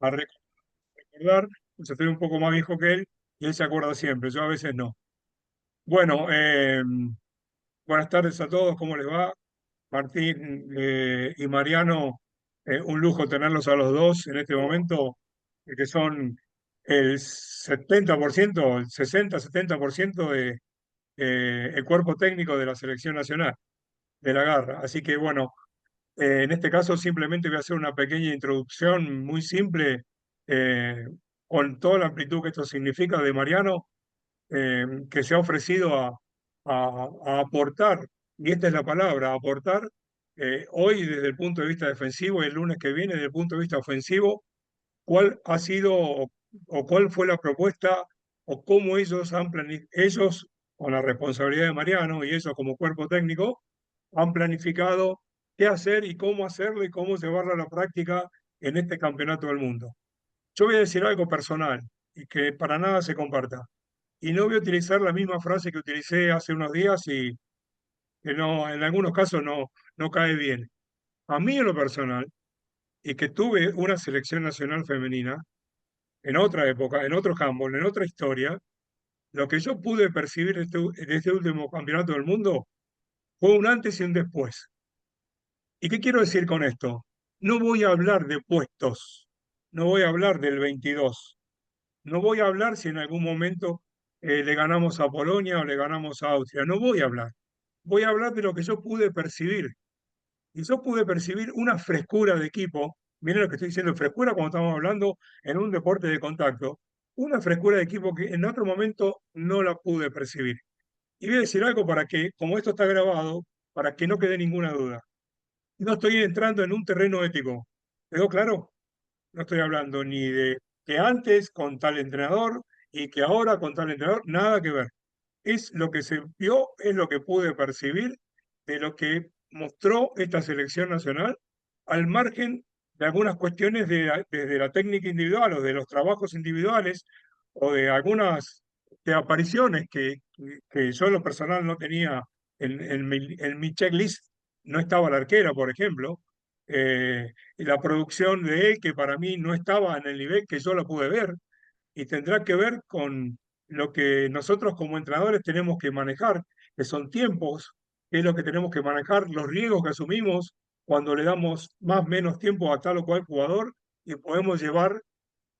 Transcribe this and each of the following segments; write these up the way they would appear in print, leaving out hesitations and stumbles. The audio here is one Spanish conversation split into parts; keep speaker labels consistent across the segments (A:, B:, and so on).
A: a recordar, pues estoy un poco más viejo que él y él se acuerda siempre, yo a veces no. Bueno, buenas tardes a todos, ¿cómo les va? Martín y Mariano, un lujo tenerlos a los dos en este momento, que son el 70%, el 60-70% de el cuerpo técnico de la selección nacional de la Garra. Así que bueno, en este caso simplemente voy a hacer una pequeña introducción muy simple eh, con toda la amplitud que esto significa de Mariano, que se ha ofrecido a aportar, y esta es la palabra, aportar, hoy desde el punto de vista defensivo y el lunes que viene desde el punto de vista ofensivo, cuál ha sido o cuál fue la propuesta o cómo ellos ellos, con la responsabilidad de Mariano y ellos como cuerpo técnico, han planificado qué hacer y cómo hacerlo y cómo llevarlo a la práctica en este campeonato del mundo. Yo voy a decir algo personal y que para nada se comparta. Y no voy a utilizar la misma frase que utilicé hace unos días y que no, en algunos casos no cae bien. A mí en lo personal, y que tuve una selección nacional femenina en otra época, en otro handball, en otra historia, lo que yo pude percibir de este último campeonato del mundo fue un antes y un después. ¿Y qué quiero decir con esto? No voy a hablar de puestos, no voy a hablar del 22, no voy a hablar si en algún momento le ganamos a Polonia o le ganamos a Austria, no voy a hablar. Voy a hablar de lo que yo pude percibir. Y yo pude percibir una frescura de equipo, miren lo que estoy diciendo, frescura cuando estamos hablando en un deporte de contacto, una frescura de equipo que en otro momento no la pude percibir. Y voy a decir algo para que, como esto está grabado, para que no quede ninguna duda. No estoy entrando en un terreno ético. ¿Quedó claro? No estoy hablando ni de que antes con tal entrenador y que ahora con tal entrenador, nada que ver. Es lo que se vio, es lo que pude percibir de lo que mostró esta selección nacional, al margen de algunas cuestiones desde la técnica individual o de los trabajos individuales o de algunas de apariciones que yo en lo personal no tenía en mi checklist, no estaba la arquera, por ejemplo, y la producción de él, que para mí no estaba en el nivel que yo la pude ver, y tendrá que ver con lo que nosotros como entrenadores tenemos que manejar, que son tiempos, que es lo que tenemos que manejar, los riesgos que asumimos cuando le damos más o menos tiempo a tal o cual jugador y podemos llevar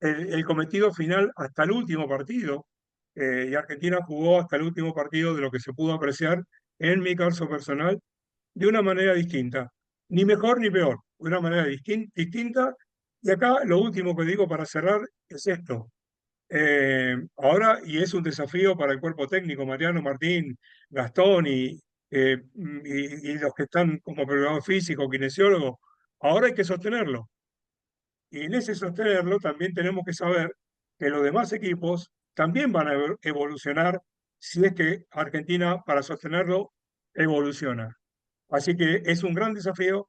A: el cometido final hasta el último partido. Y Argentina jugó hasta el último partido de lo que se pudo apreciar en mi caso personal de una manera distinta, ni mejor ni peor, de una manera distinta. Y acá lo último que digo para cerrar es esto. Ahora, y es un desafío para el cuerpo técnico, Mariano, Martín, Gastón y los que están como preparador físico, kinesiólogo, ahora hay que sostenerlo. Y en ese sostenerlo también tenemos que saber que los demás equipos también van a evolucionar si es que Argentina, para sostenerlo, evoluciona. Así que es un gran desafío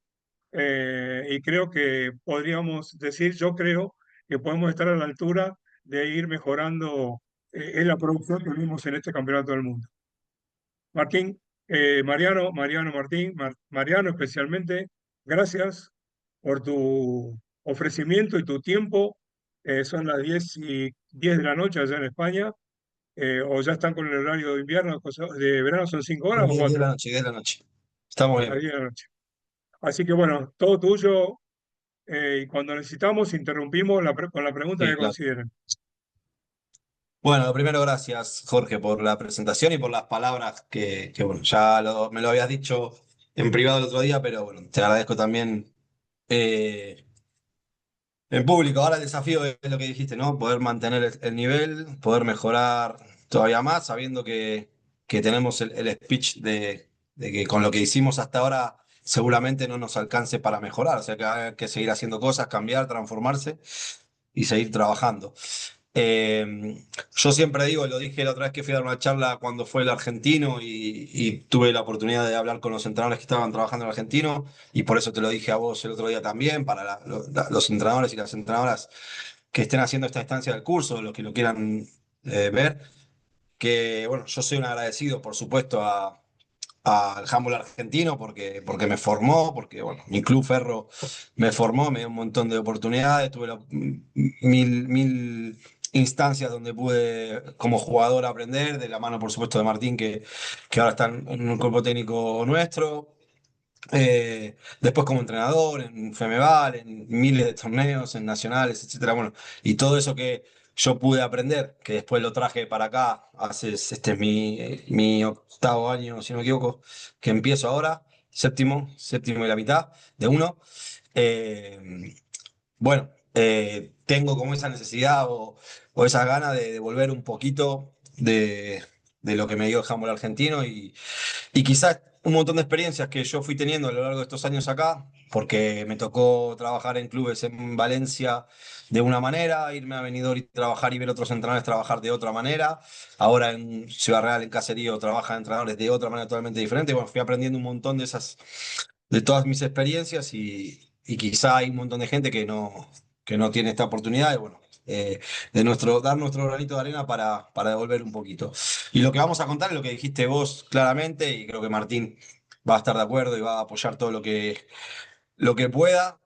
A: y creo que podríamos decir, yo creo que podemos estar a la altura de ir mejorando en la producción que vimos en este campeonato del mundo. Martín, Mariano, Martín, Mariano especialmente, gracias por tu ofrecimiento y tu tiempo. Son las 10:10 de la noche allá en España, o ya están con el horario de invierno, de verano son 5 horas o
B: 10 de la
A: 4,
B: noche, 10 de la noche. Estamos
A: a
B: bien.
A: 10 de la noche. Así que bueno, todo tuyo, y cuando necesitamos interrumpimos con la pregunta
B: Sí,
A: que
B: claro.
A: consideren.
B: Bueno, lo primero, gracias, Jorge, por la presentación y por las palabras bueno, ya me lo habías dicho en privado el otro día, pero bueno, te agradezco también eh, en público. Ahora el desafío es lo que dijiste, ¿no? Poder mantener el nivel, poder mejorar todavía más, sabiendo que tenemos el speech de que con lo que hicimos hasta ahora seguramente no nos alcance para mejorar, o sea que hay que seguir haciendo cosas, cambiar, transformarse y seguir trabajando. Yo siempre digo, lo dije la otra vez que fui a dar una charla cuando fue el argentino y tuve la oportunidad de hablar con los entrenadores que estaban trabajando en el argentino, y por eso te lo dije a vos el otro día también, para los entrenadores y las entrenadoras que estén haciendo esta instancia del curso, los que lo quieran ver, que bueno, yo soy un agradecido, por supuesto, al handball argentino porque me formó, porque bueno, mi club Ferro me formó, me dio un montón de oportunidades, tuve mil instancias donde pude como jugador aprender, de la mano por supuesto de Martín, que ahora está en un cuerpo técnico nuestro. Después como entrenador en Femeval, en miles de torneos, en nacionales, etcétera. Bueno, y todo eso que yo pude aprender, que después lo traje para acá, este es mi octavo año, si no me equivoco, que empiezo ahora, séptimo y la mitad de uno. Eh, bueno, tengo como esa necesidad o esa gana de devolver un poquito de lo que me dio el handball argentino y quizás un montón de experiencias que yo fui teniendo a lo largo de estos años acá, porque me tocó trabajar en clubes en Valencia de una manera, irme a Benidorm y trabajar y ver otros entrenadores trabajar de otra manera. Ahora en Ciudad Real, en Caserío, trabajan entrenadores de otra manera totalmente diferente. Bueno, fui aprendiendo un montón de todas mis experiencias y quizá hay un montón de gente que no tiene esta oportunidad. Y bueno, dar nuestro granito de arena para devolver un poquito. Y lo que vamos a contar es lo que dijiste vos claramente, y creo que Martín va a estar de acuerdo y va a apoyar todo lo que pueda,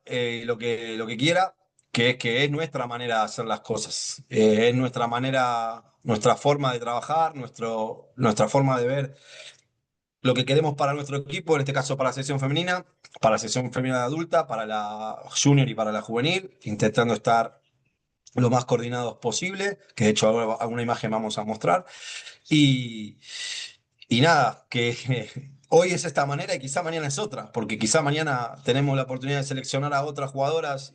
B: lo que quiera, que es nuestra manera de hacer las cosas. Es nuestra manera, nuestra forma de trabajar, nuestra forma de ver lo que queremos para nuestro equipo, en este caso para la sección femenina, para la sección femenina adulta, para la junior y para la juvenil, intentando estar lo más coordinados posible, que de hecho ahora alguna imagen vamos a mostrar. Y, y nada, que hoy es esta manera y quizá mañana es otra, porque quizá mañana tenemos la oportunidad de seleccionar a otras jugadoras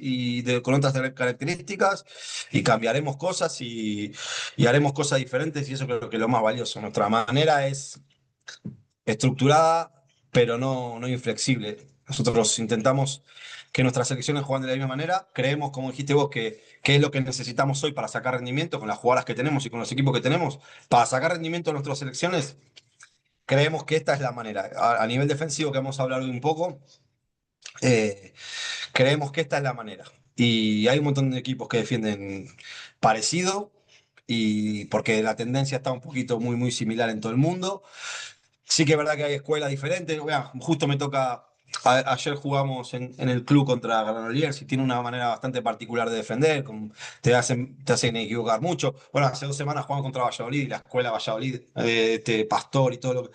B: con otras características y cambiaremos cosas y haremos cosas diferentes y eso creo que es lo más valioso. Nuestra manera es estructurada, pero no inflexible. Nosotros intentamos que nuestras selecciones jueguen de la misma manera. Creemos, como dijiste vos, que es lo que necesitamos hoy para sacar rendimiento con las jugadoras que tenemos y con los equipos que tenemos. Para sacar rendimiento en nuestras selecciones, creemos que esta es la manera. A nivel defensivo, que vamos a hablar hoy un poco, eh, creemos que esta es la manera. Y hay un montón de equipos que defienden parecido y porque la tendencia está un poquito muy similar en todo el mundo. Sí que es verdad que hay escuelas diferentes. Bueno, justo me toca. Ayer jugamos en el club contra Granollers y tiene una manera bastante particular de defender, te hacen equivocar mucho. Bueno, hace 2 semanas jugamos contra Valladolid y la escuela Valladolid, Pastor y todo lo que.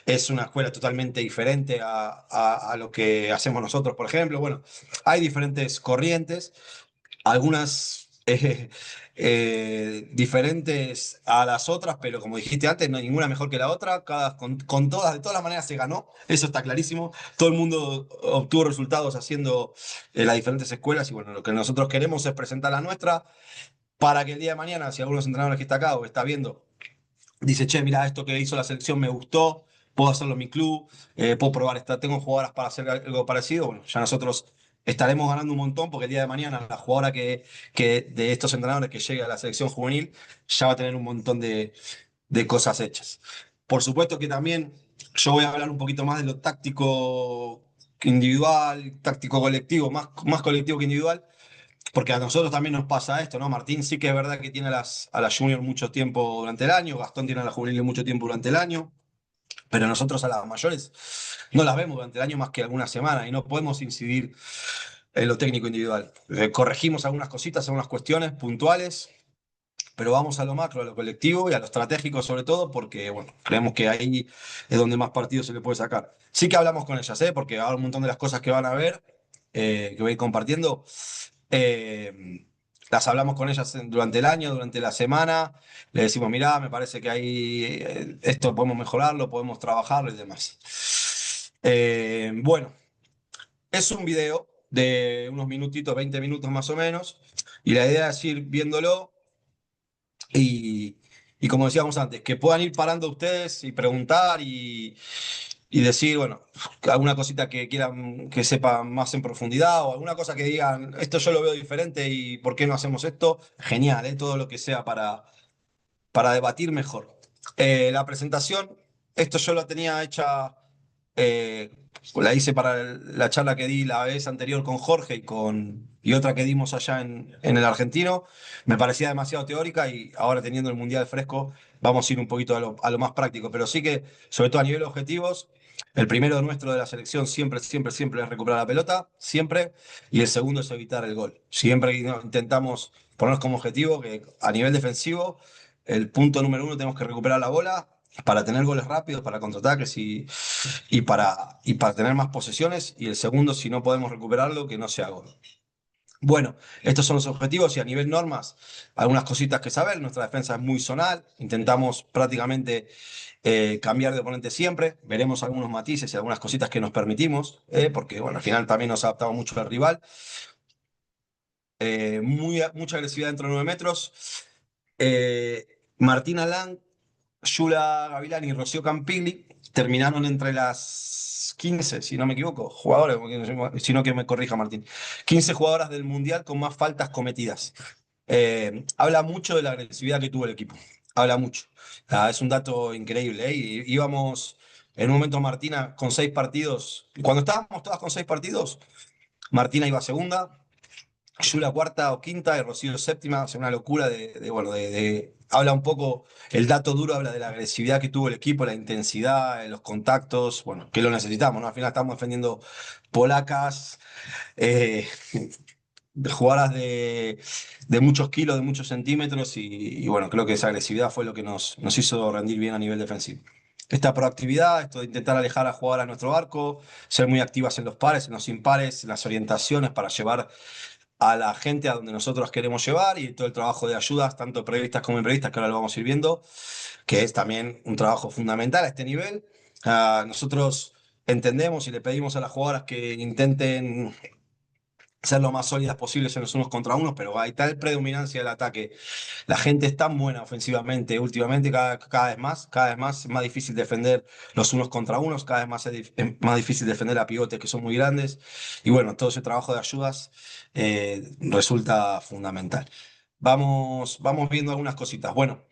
B: Es una escuela totalmente diferente a lo que hacemos nosotros, por ejemplo. Bueno, hay diferentes corrientes algunas diferentes a las otras, pero como dijiste antes, no hay ninguna mejor que la otra. Con todas, de todas las maneras se ganó, eso está clarísimo. Todo el mundo obtuvo resultados haciendo las diferentes escuelas y bueno, lo que nosotros queremos es presentar la nuestra para que el día de mañana, si algunos entrenadores que está acá o está viendo, dice, che, mira, esto que hizo la selección me gustó, puedo hacerlo en mi club, puedo probar tengo jugadoras para hacer algo parecido. Bueno, ya nosotros estaremos ganando un montón porque el día de mañana la jugadora que de estos entrenadores que llegue a la selección juvenil ya va a tener un montón de cosas hechas. Por supuesto que también yo voy a hablar un poquito más de lo táctico individual, táctico colectivo, más colectivo que individual, porque a nosotros también nos pasa esto, ¿no? Martín sí que es verdad que tiene a las junior mucho tiempo durante el año, Gastón tiene a la juvenil mucho tiempo durante el año, pero nosotros a las mayores no las vemos durante el año más que algunas semanas y no podemos incidir en lo técnico individual. Corregimos algunas cositas, algunas cuestiones puntuales, pero vamos a lo macro, a lo colectivo y a lo estratégico sobre todo, porque bueno, creemos que ahí es donde más partidos se le puede sacar. Sí que hablamos con ellas, ¿eh? Porque ahora un montón de las cosas que van a ver, que voy a ir compartiendo, las hablamos con ellas durante el año, durante la semana, le decimos, mirá, me parece que ahí esto podemos mejorarlo, podemos trabajarlo y demás. Bueno, es un video de unos minutitos, 20 minutos más o menos, y la idea es ir viéndolo y, y como decíamos antes, que puedan ir parando ustedes y preguntar y decir, bueno, alguna cosita que quieran que sepan más en profundidad o alguna cosa que digan, esto yo lo veo diferente y ¿por qué no hacemos esto? Genial, ¿eh? Todo lo que sea para debatir mejor. La presentación, esto yo la tenía hecha, eh, la hice para la charla que di la vez anterior con Jorge y otra que dimos allá en el argentino. Me parecía demasiado teórica y ahora teniendo el Mundial fresco, vamos a ir un poquito a lo más práctico, pero sí que, sobre todo a nivel de objetivos, El primero nuestro de la selección siempre, siempre, siempre es recuperar la pelota, siempre, y el segundo es evitar el gol. Siempre intentamos ponernos como objetivo que a nivel defensivo, el punto número uno tenemos que recuperar la bola para tener goles rápidos, para contraataques y para tener más posesiones, y el segundo, si no podemos recuperarlo, que no sea gol. Bueno, estos son los objetivos y a nivel normas, algunas cositas que saber. Nuestra defensa es muy zonal, intentamos prácticamente cambiar de oponente siempre. Veremos algunos matices y algunas cositas que nos permitimos, porque bueno, al final también nos adaptamos mucho al rival. Mucha agresividad dentro de 9 metros. Martina Lang, Yula Gavilán y Rocío Campigli terminaron entre las 15, si no me equivoco, jugadores, si no que me corrija Martín, 15 jugadoras del Mundial con más faltas cometidas. Habla mucho de la agresividad que tuvo el equipo, habla mucho. Es un dato increíble, ¿eh? Y íbamos en un momento Martina con 6 partidos, cuando estábamos todas con 6 partidos, Martina iba segunda, Yula cuarta o quinta y Rocío séptima, o sea, una locura bueno, habla un poco, el dato duro habla de la agresividad que tuvo el equipo, la intensidad, los contactos, bueno, que lo necesitamos, ¿no? Al final estamos defendiendo polacas, eh, de jugadoras de muchos kilos, de muchos centímetros y bueno, creo que esa agresividad fue lo que nos hizo rendir bien a nivel defensivo. Esta proactividad, esto de intentar alejar a jugar a nuestro arco, ser muy activas en los pares, en los impares, en las orientaciones para llevar a la gente a donde nosotros queremos llevar y todo el trabajo de ayudas, tanto previstas como imprevistas, que ahora lo vamos a ir viendo, que es también un trabajo fundamental a este nivel. Nosotros entendemos y le pedimos a las jugadoras que intenten ser lo más sólidas posibles en los unos contra unos, pero hay tal predominancia del ataque. La gente es tan buena ofensivamente últimamente, cada vez más es más difícil defender los unos contra unos, cada vez más es más difícil defender a pivotes que son muy grandes. Y bueno, todo ese trabajo de ayudas resulta fundamental. Vamos viendo algunas cositas. Bueno,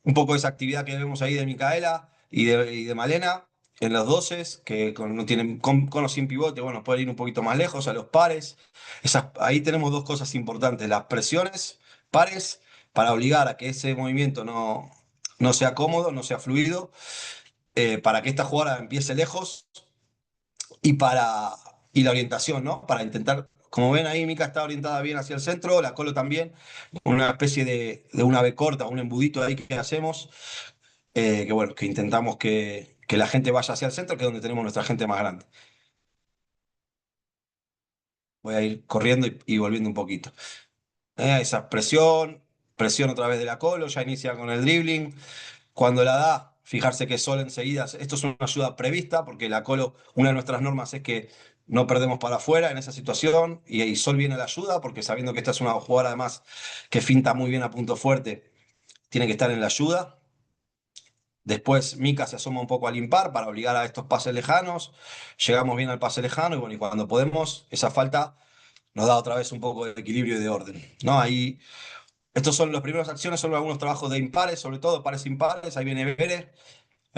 B: un poco de esa actividad que vemos ahí de Micaela y de Malena en los doces, que no tienen, con o sin pivote, bueno, pueden ir un poquito más lejos, a los pares. Ahí tenemos dos cosas importantes, las presiones pares, para obligar a que ese movimiento no sea cómodo, no sea fluido, para que esta jugada empiece lejos y y la orientación, ¿no? Para intentar, como ven ahí, Mica está orientada bien hacia el centro, la Colo también, una especie de una B corta, un embudito ahí que hacemos, que bueno, que intentamos que la gente vaya hacia el centro, que es donde tenemos nuestra gente más grande. Voy a ir corriendo y volviendo un poquito. Esa presión otra vez de la Colo, ya inicia con el dribbling. Cuando la da, fijarse que Sol enseguida, esto es una ayuda prevista, porque la Colo, una de nuestras normas es que no perdemos para afuera en esa situación, y Sol viene a la ayuda, porque sabiendo que esta es una jugadora además que finta muy bien a punto fuerte, tiene que estar en la ayuda. Después Mica se asoma un poco al impar para obligar a estos pases lejanos. Llegamos bien al pase lejano y bueno, y cuando podemos, esa falta nos da otra vez un poco de equilibrio y de orden, ¿no? Ahí, estos son las primeras acciones, son algunos trabajos de impares, sobre todo pares impares. Ahí viene Vélez,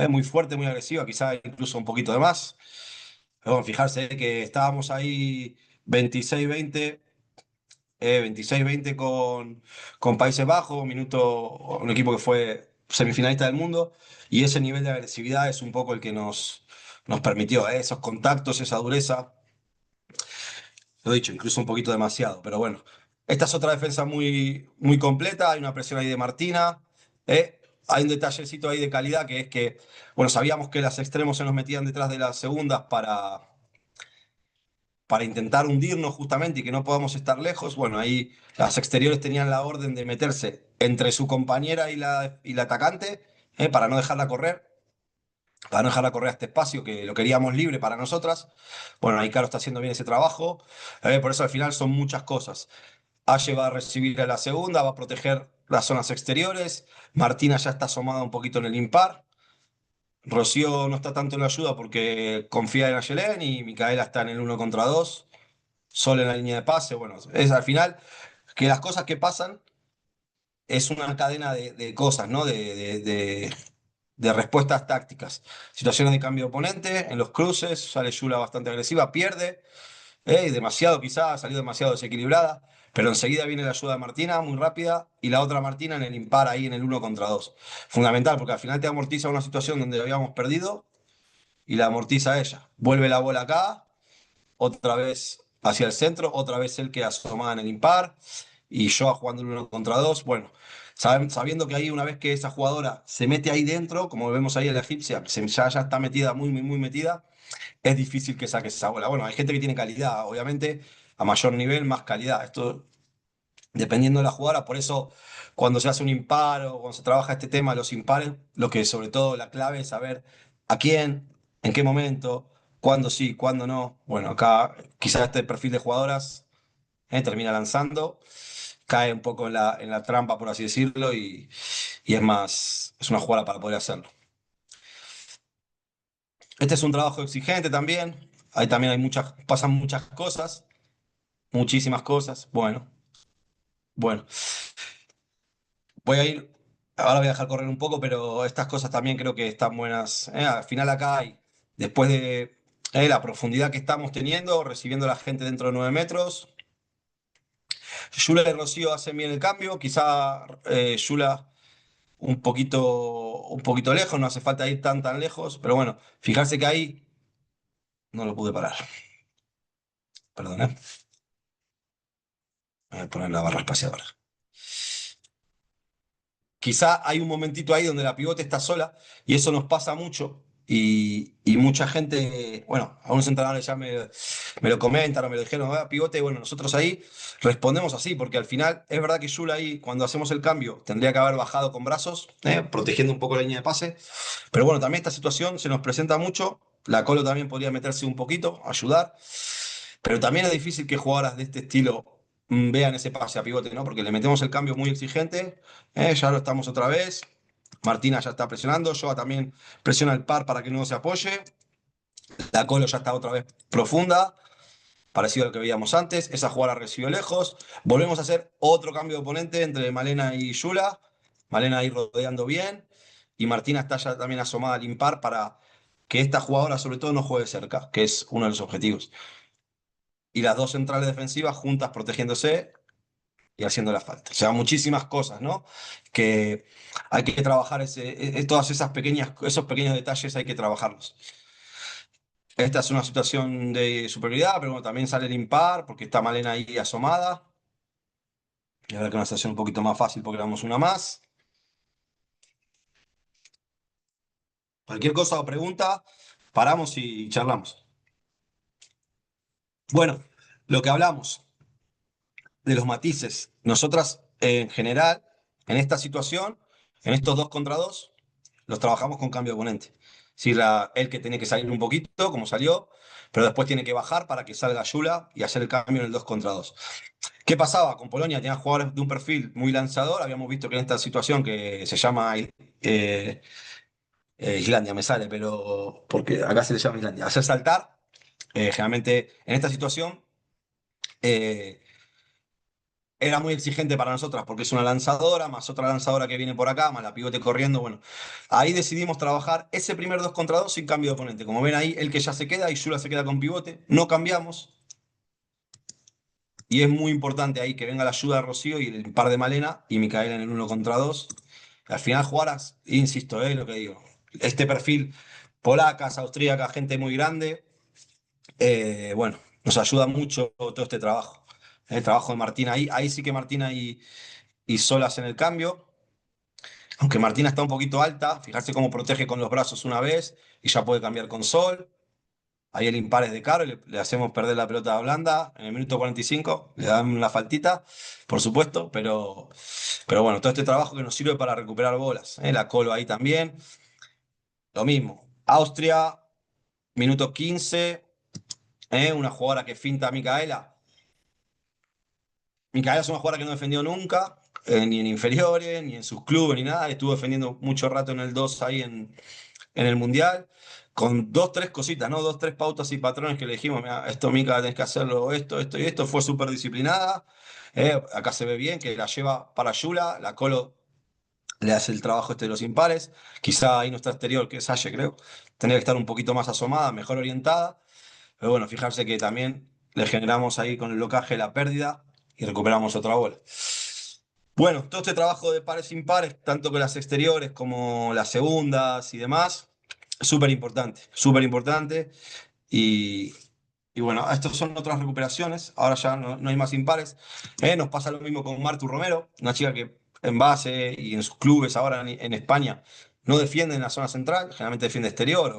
B: muy fuerte, muy agresiva, quizá incluso un poquito de más. Pero bueno, fijarse que estábamos ahí 26-20, 26-20 con Países Bajos, un equipo que fue semifinalista del mundo, y ese nivel de agresividad es un poco el que nos permitió, esos contactos, esa dureza. Lo he dicho, incluso un poquito demasiado, pero bueno. Esta es otra defensa muy, muy completa. Hay una presión ahí de Martina. ¿eh? Hay un detallecito ahí de calidad que es que, bueno, sabíamos que las extremos se nos metían detrás de las segundas para intentar hundirnos justamente y que no podamos estar lejos. Bueno, ahí las exteriores tenían la orden de meterse entre su compañera y la atacante, para no dejarla correr. Para no dejarla correr a este espacio que lo queríamos libre para nosotras. Bueno, ahí Caro está haciendo bien ese trabajo. Por eso al final son muchas cosas. Aye va a recibir a la segunda, va a proteger las zonas exteriores. Martina ya está asomada un poquito en el impar. Rocío no está tanto en la ayuda porque confía en Ayelén y Micaela está en el uno contra dos. Sol en la línea de pase. Bueno, es al final que las cosas que pasan es una cadena de cosas, ¿no? De respuestas tácticas. Situaciones de cambio de oponente, en los cruces, sale Yula bastante agresiva, pierde. Demasiado quizás, salió demasiado desequilibrada, pero enseguida viene la ayuda de Martina, muy rápida, y la otra Martina en el impar ahí en el uno contra dos. Fundamental, porque al final te amortiza una situación donde habíamos perdido, y la amortiza a ella. Vuelve la bola acá, otra vez hacia el centro, otra vez él queda asomada en el impar y yo jugando el 1 contra 2. Bueno, sabiendo que ahí una vez que esa jugadora se mete ahí dentro, como vemos ahí en la egipcia, ya está metida, muy, muy, muy metida, es difícil que saque esa bola. Bueno, hay gente que tiene calidad, obviamente, a mayor nivel, más calidad. Esto dependiendo de la jugadora, por eso cuando se hace un impar o cuando se trabaja este tema, los impares, lo que sobre todo la clave es saber a quién, en qué momento, cuándo sí, cuándo no. Bueno, acá quizás este perfil de jugadoras termina lanzando, cae un poco en la trampa, por así decirlo, y es más, es una jugada para poder hacerlo. Este es un trabajo exigente también, ahí también hay muchas, pasan muchas cosas, muchísimas cosas. Bueno, bueno. Voy a ir, ahora voy a dejar correr un poco, pero estas cosas también creo que están buenas. Al final acá hay, después de la profundidad que estamos teniendo, recibiendo a la gente dentro de 9 metros, Yula y Rocío hacen bien el cambio, quizá Yula un poquito lejos, no hace falta ir tan lejos, pero bueno, fijarse que ahí no lo pude parar. Perdón, ¿eh? Voy a poner la barra espaciadora. Quizá hay un momentito ahí donde la pivote está sola y eso nos pasa mucho y mucha gente, bueno, algunos entrenadores ya me lo comentan o me lo dijeron, "Ah, pivote, bueno, nosotros ahí respondemos así, porque al final es verdad que Yula ahí, cuando hacemos el cambio, tendría que haber bajado con brazos, protegiendo un poco la línea de pase, pero bueno, también esta situación se nos presenta mucho, la Colo también podría meterse un poquito, ayudar, pero también es difícil que jugadoras de este estilo vean ese pase a pivote, ¿no? Porque le metemos el cambio muy exigente, ya lo estamos otra vez. Martina ya está presionando, Joa también presiona el par para que no se apoye. La Colo ya está otra vez profunda, parecido a lo que veíamos antes. Esa jugada recibió lejos. Volvemos a hacer otro cambio de oponente entre Malena y Yula. Malena ahí rodeando bien. Y Martina está ya también asomada al impar para que esta jugadora sobre todo no juegue cerca, que es uno de los objetivos. Y las dos centrales defensivas juntas protegiéndose y haciendo la falta. O sea, muchísimas cosas, ¿no? Que hay que trabajar todas esas pequeñas, esos pequeños detalles hay que trabajarlos. Esta es una situación de superioridad, pero bueno, también sale el impar porque está Malena ahí asomada. Y ahora que una situación un poquito más fácil porque le damos una más. Cualquier cosa o pregunta, paramos y charlamos. Bueno, lo que hablamos de los matices. Nosotras, en general, en esta situación, en estos 2 contra 2, los trabajamos con cambio de oponente. Si él que tiene que salir un poquito, como salió, pero después tiene que bajar para que salga Yula y hacer el cambio en el 2 contra 2. ¿Qué pasaba? Con Polonia tenía jugadores de un perfil muy lanzador. Habíamos visto que en esta situación que se llama Islandia, me sale, pero porque acá se le llama Islandia. Hacer saltar, generalmente en esta situación eh, era muy exigente para nosotras porque es una lanzadora, más otra lanzadora que viene por acá, más la pivote corriendo. Bueno, ahí decidimos trabajar ese primer 2 contra 2 sin cambio de oponente. Como ven ahí, el que ya se queda y Yula se queda con pivote, no cambiamos. Y es muy importante ahí que venga la ayuda de Rocío y el par de Malena y Micaela en el 1 contra 2. Al final jugaras, insisto, lo que digo. Este perfil, polacas, austríacas, gente muy grande, bueno, nos ayuda mucho todo este trabajo. El trabajo de Martina ahí sí que Martina y Solas en el cambio. Aunque Martina está un poquito alta, fijarse cómo protege con los brazos una vez y ya puede cambiar con Sol. Ahí el impar es de Caro, le hacemos perder la pelota a Blanda en el minuto 45, le dan una faltita, por supuesto, pero bueno, todo este trabajo que nos sirve para recuperar bolas. La Colo ahí también, lo mismo. Austria, minuto 15, una jugadora que finta a Micaela. Micaela es una jugadora que no defendió nunca, ni en inferiores, ni en sus clubes, ni nada. Estuvo defendiendo mucho rato en el 2 ahí en el Mundial, con dos, tres cositas, ¿no? Dos, tres pautas y patrones que le dijimos, mira, esto Mica tenés que hacerlo, esto y esto. Fue súper disciplinada. Acá se ve bien que la lleva para Yula, la Colo le hace el trabajo este de los impares. Quizá ahí nuestra exterior, que es Salle, creo, tendría que estar un poquito más asomada, mejor orientada. Pero bueno, fijarse que también le generamos ahí con el blocaje la pérdida y recuperamos otra bola. Bueno, todo este trabajo de pares impares, tanto con las exteriores como las segundas y demás, súper importante, súper importante. Y, y bueno, estas son otras recuperaciones. Ahora ya no hay más impares. Nos pasa lo mismo con Martu Romero, una chica que en base y en sus clubes ahora en España no defiende en la zona central, generalmente defiende exterior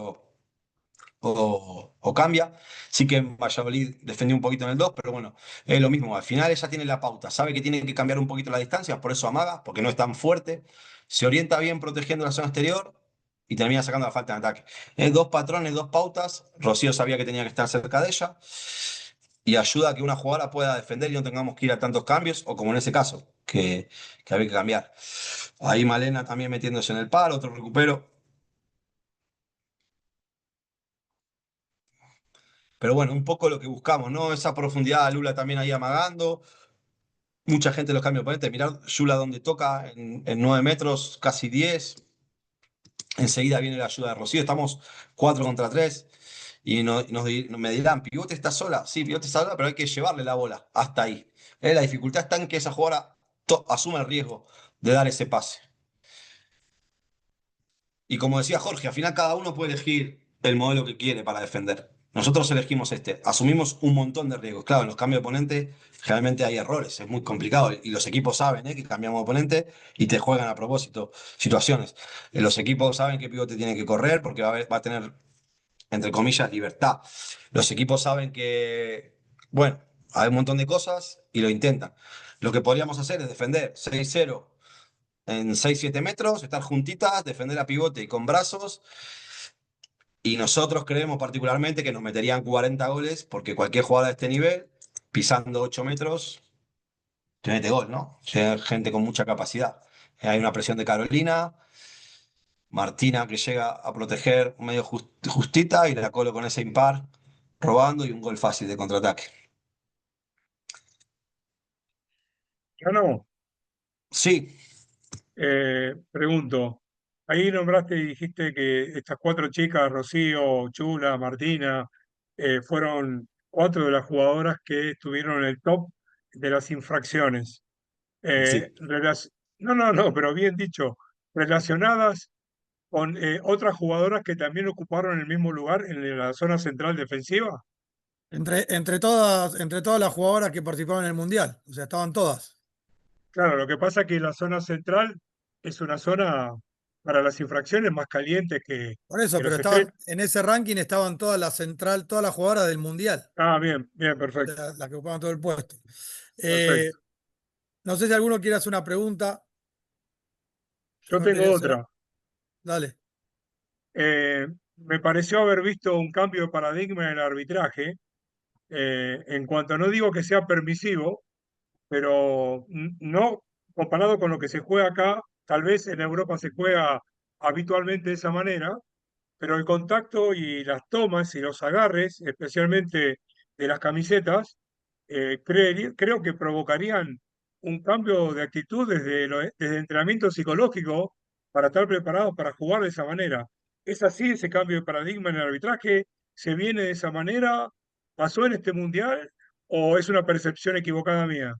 B: o cambia. Sí que en Valladolid defendió un poquito en el 2 pero bueno, es lo mismo. Al final ella tiene la pauta, sabe que tiene que cambiar un poquito las distancias, por eso amaga, porque no es tan fuerte. Se orienta bien protegiendo la zona exterior y termina sacando la falta en ataque. Es dos patrones, dos pautas. Rocío sabía que tenía que estar cerca de ella y ayuda a que una jugadora pueda defender y no tengamos que ir a tantos cambios, o como en ese caso, que había que cambiar. Ahí Malena también metiéndose en el palo, otro recupero. Pero bueno, un poco lo que buscamos, ¿no? Esa profundidad, Lula también ahí amagando. Mucha gente los cambia de oponente. Mirar Lula donde toca en 9 metros, casi 10. Enseguida viene la ayuda de Rocío. Estamos 4 contra 3. Y me dirán, ¿Pivote está sola? Sí, Pivote está sola, pero hay que llevarle la bola hasta ahí. La dificultad está en que esa jugadora asuma el riesgo de dar ese pase. Y como decía Jorge, al final cada uno puede elegir el modelo que quiere para defender. Nosotros elegimos este, asumimos un montón de riesgos. Claro, en los cambios de oponente generalmente hay errores, es muy complicado y los equipos saben que cambiamos de oponente y te juegan a propósito situaciones. Los equipos saben que Pivote tiene que correr porque va a tener, entre comillas, libertad. Los equipos saben que, bueno, hay un montón de cosas y lo intentan. Lo que podríamos hacer es defender 6-0 en 6-7 metros, estar juntitas, defender a pivote y con brazos. Y nosotros creemos particularmente que nos meterían 40 goles porque cualquier jugador de este nivel, pisando 8 metros, te mete gol, ¿no? O sea, gente con mucha capacidad. Hay una presión de Carolina, Martina que llega a proteger medio justita y la Colo con ese impar, robando y un gol fácil de contraataque.
A: Ya no.
B: Sí,
A: Pregunto, ahí nombraste y dijiste que estas cuatro chicas, Rocío, Chula, Martina, fueron cuatro de las jugadoras que estuvieron en el top de las infracciones.
B: sí.
A: No, no, no, pero bien dicho, relacionadas con otras jugadoras que también ocuparon el mismo lugar en la zona central defensiva.
C: Entre todas las jugadoras que participaban en el Mundial, o sea, estaban todas.
A: Claro, lo que pasa es que la zona central es una zona para las infracciones más calientes
C: Por eso,
A: que
C: pero
A: los estrés.
C: estaban, en ese ranking estaban todas las central, todas las jugadoras del Mundial,
A: Ah, bien, bien,
C: o
A: perfecto,
C: sea, las que ocupaban todo el puesto. Eh,
A: perfecto.
C: no sé si alguno quiere hacer una pregunta. Yo
A: Yo
C: no
A: tengo
C: quería hacer.
A: otra.
C: Dale.
A: Me pareció haber visto un cambio de paradigma en el arbitraje, en cuanto no digo que sea permisivo, pero no comparado con lo que se juega acá, tal vez en Europa se juega habitualmente de esa manera, pero el contacto y las tomas y los agarres, especialmente de las camisetas, creo que provocarían un cambio de actitud desde entrenamiento psicológico para estar preparados para jugar de esa manera. ¿Es así ese cambio de paradigma en el arbitraje? ¿Se viene de esa manera? ¿Pasó en este mundial? ¿O es una percepción equivocada mía?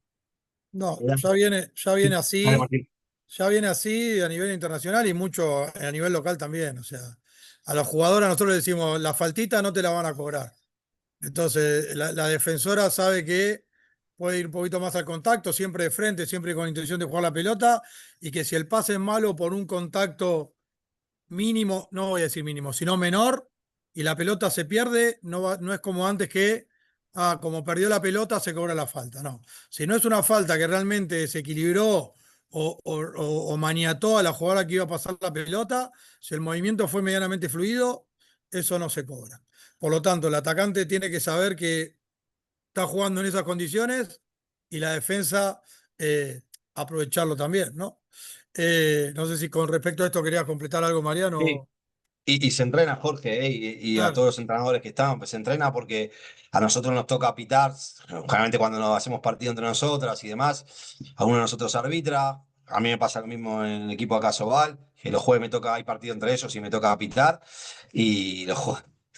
C: No, ya viene
B: Dale,
C: así,
B: Martín.
C: ya viene así a nivel internacional y mucho a nivel local también. O sea, a los jugadores nosotros le decimos, la faltita no te la van a cobrar. Entonces, la defensora sabe que puede ir un poquito más al contacto, siempre de frente, siempre con intención de jugar la pelota, y que si el pase es malo por un contacto mínimo, no voy a decir mínimo, sino menor, y la pelota se pierde, no es como antes que, como perdió la pelota, se cobra la falta. No. Si no es una falta que realmente se equilibró o maniató a la jugadora que iba a pasar la pelota, si el movimiento fue medianamente fluido, eso no se cobra. Por lo tanto, el atacante tiene que saber que está jugando en esas condiciones y la defensa aprovecharlo también, ¿no? No sé si con respecto a esto querías completar algo,
B: Sí.
C: Mariano.
B: Y se entrena, Jorge, y a
C: Claro,
B: todos los entrenadores que están, pues se entrena porque a nosotros nos toca pitar, generalmente cuando nos hacemos partido entre nosotras y demás, a uno de nosotros arbitra, a mí me pasa lo mismo en el equipo acá Sobal, que los jueves me toca, hay partido entre ellos y me toca pitar, y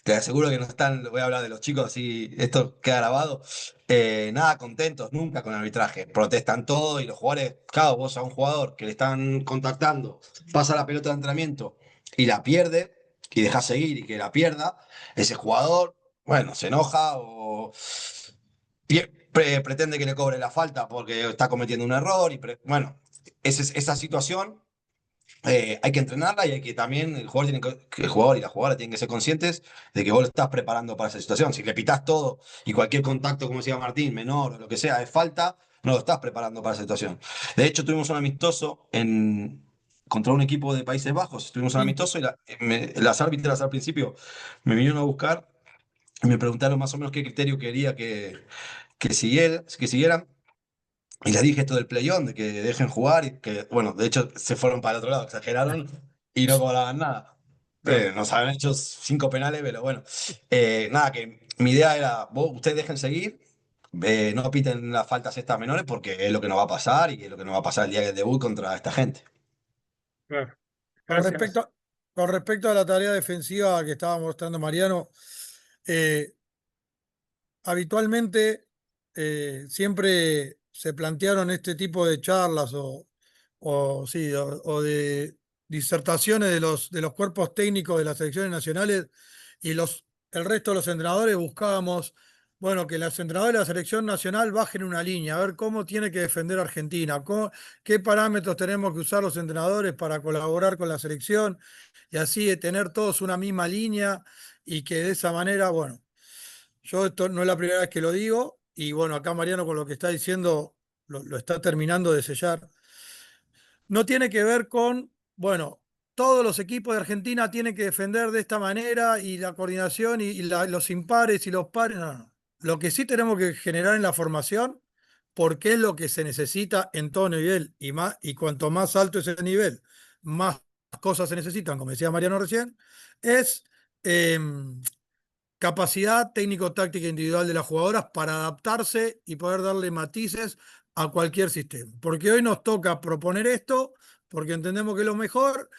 B: te aseguro que no están, voy a hablar de los chicos, así esto queda grabado, nada contentos nunca con el arbitraje, protestan todo y los jugadores, claro, vos a un jugador que le están contactando, pasa la pelota de entrenamiento y la pierde, y dejás seguir y que la pierda, ese jugador, bueno, se enoja o pretende que le cobre la falta porque está cometiendo un error. Bueno, esa situación hay que entrenarla y hay que también, el jugador y la jugadora tienen que ser conscientes de que vos lo estás preparando para esa situación. Si le pitás todo y cualquier contacto, como decía Martín, menor o lo que sea, es falta, no lo estás preparando para esa situación. De hecho, tuvimos un amistoso contra un equipo de Países Bajos, tuvimos un
C: Pinto.
B: amistoso y las árbitras al principio me vinieron a buscar y me preguntaron más o menos qué criterio quería que siguieran. Y les dije esto del play-on, de que dejen jugar y que, bueno, de hecho se fueron para el otro lado, exageraron y no cobraban nada.
A: Claro.
B: Nos habían hecho 5 penales, pero bueno. Nada, que mi idea era, ustedes dejen seguir, no piten las faltas estas menores porque es lo que nos va a pasar y es lo que nos va a pasar el día del debut contra esta gente.
A: Claro.
C: Con
A: Gracias.
C: respecto, con respecto a la tarea defensiva que estaba mostrando Mariano, eh, habitualmente siempre se plantearon este tipo de charlas sí, o de disertaciones de los cuerpos técnicos de las selecciones nacionales y el resto de los entrenadores buscábamos, bueno, que los entrenadores de la selección nacional bajen una línea, a ver cómo tiene que defender Argentina, qué parámetros tenemos que usar los entrenadores para colaborar con la selección y así de tener todos una misma línea y que de esa manera, bueno. Yo esto no es la primera vez que lo digo, y bueno, acá Mariano con lo que está diciendo lo está terminando de sellar. No tiene que ver con, bueno, todos los equipos de Argentina tienen que defender de esta manera y la coordinación los impares y los pares. No, no. Lo que sí tenemos que generar en la formación, porque es lo que se necesita en todo nivel y cuanto más alto es el nivel, más cosas se necesitan, como decía Mariano recién, es capacidad técnico-táctica individual de las jugadoras para adaptarse y poder darle matices a cualquier sistema. Porque hoy nos toca proponer esto, porque entendemos que es lo mejor,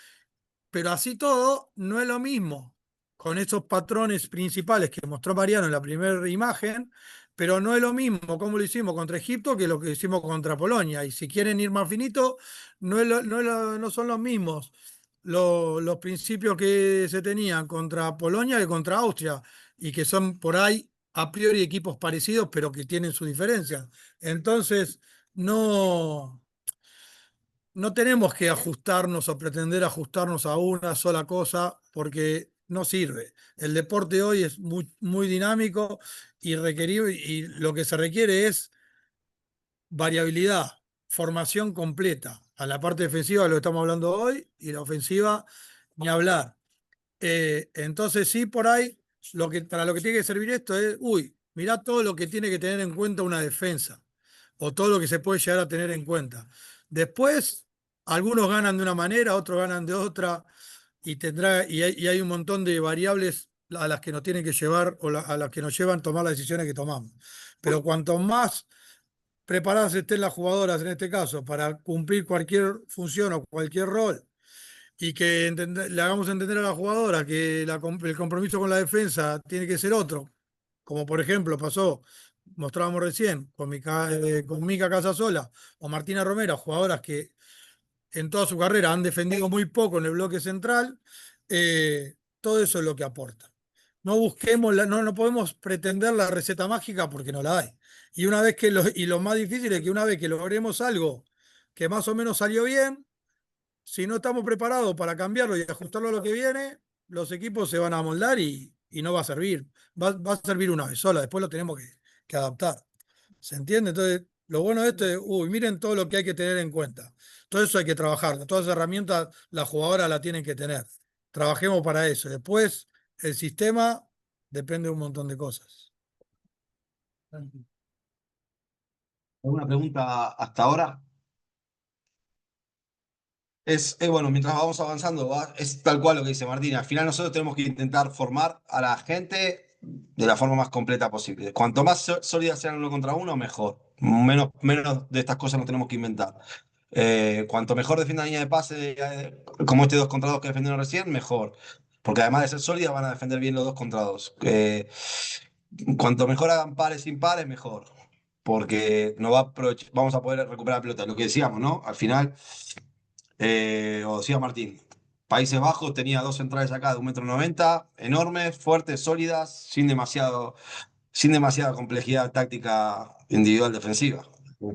C: pero así todo no es lo mismo con esos patrones principales que mostró Mariano en la primera imagen, pero no es lo mismo como lo hicimos contra Egipto que lo que hicimos contra Polonia. Y si quieren ir más finito, no son los mismos los principios que se tenían contra Polonia que contra Austria, y que son por ahí a priori equipos parecidos, pero que tienen su diferencia. Entonces, no, no tenemos que ajustarnos o pretender ajustarnos a una sola cosa porque no sirve. El deporte hoy es muy dinámico y lo que se requiere es variabilidad, formación completa. A la parte defensiva lo estamos hablando hoy y la ofensiva ni hablar. Entonces sí, por ahí, para lo que tiene que servir esto es, mirá todo lo que tiene que tener en cuenta una defensa o todo lo que se puede llegar a tener en cuenta. Después, algunos ganan de una manera, otros ganan de otra y hay un montón de variables a las que nos tienen que llevar a las que nos llevan a tomar las decisiones que tomamos. Pero cuanto más preparadas estén las jugadoras en este caso para cumplir cualquier función o cualquier rol y que le hagamos entender a la jugadora que el compromiso con la defensa tiene que ser otro, como por ejemplo pasó, mostrábamos recién con Mica Casasola o Martina Romero, jugadoras que en toda su carrera han defendido muy poco en el bloque central, todo eso es lo que aporta. No busquemos, no podemos pretender la receta mágica porque no la hay. Y lo más difícil es que una vez que logremos algo que más o menos salió bien, si no estamos preparados para cambiarlo y ajustarlo a lo que viene, los equipos se van a amoldar y no va a servir. Va a servir una vez sola, después lo tenemos que adaptar. ¿Se entiende? Entonces, lo bueno de esto es, miren todo lo que hay que tener en cuenta. Todo eso hay que trabajarlo. Todas esas herramientas las jugadoras la tienen que tener. Trabajemos para eso. Después, el sistema depende de un montón de cosas.
B: ¿Alguna pregunta hasta ahora? Bueno, mientras vamos avanzando, es tal cual lo que dice Martín. Al final nosotros tenemos que intentar formar a la gente de la forma más completa posible. Cuanto más sólidas sean uno contra uno, mejor. Menos de estas cosas nos tenemos que inventar. Cuanto mejor defiendan la línea de pase, como este 2 contra 2 que defendieron recién, mejor. Porque además de ser sólidas, van a defender bien los 2 contra 2. Cuanto mejor hagan pares impares, mejor. Porque vamos a poder recuperar la pelota. Lo que decíamos, ¿no? Al final, o decía Martín. Países Bajos tenía dos centrales acá de 1,90 m, enormes, fuertes, sólidas, sin demasiada complejidad táctica individual defensiva.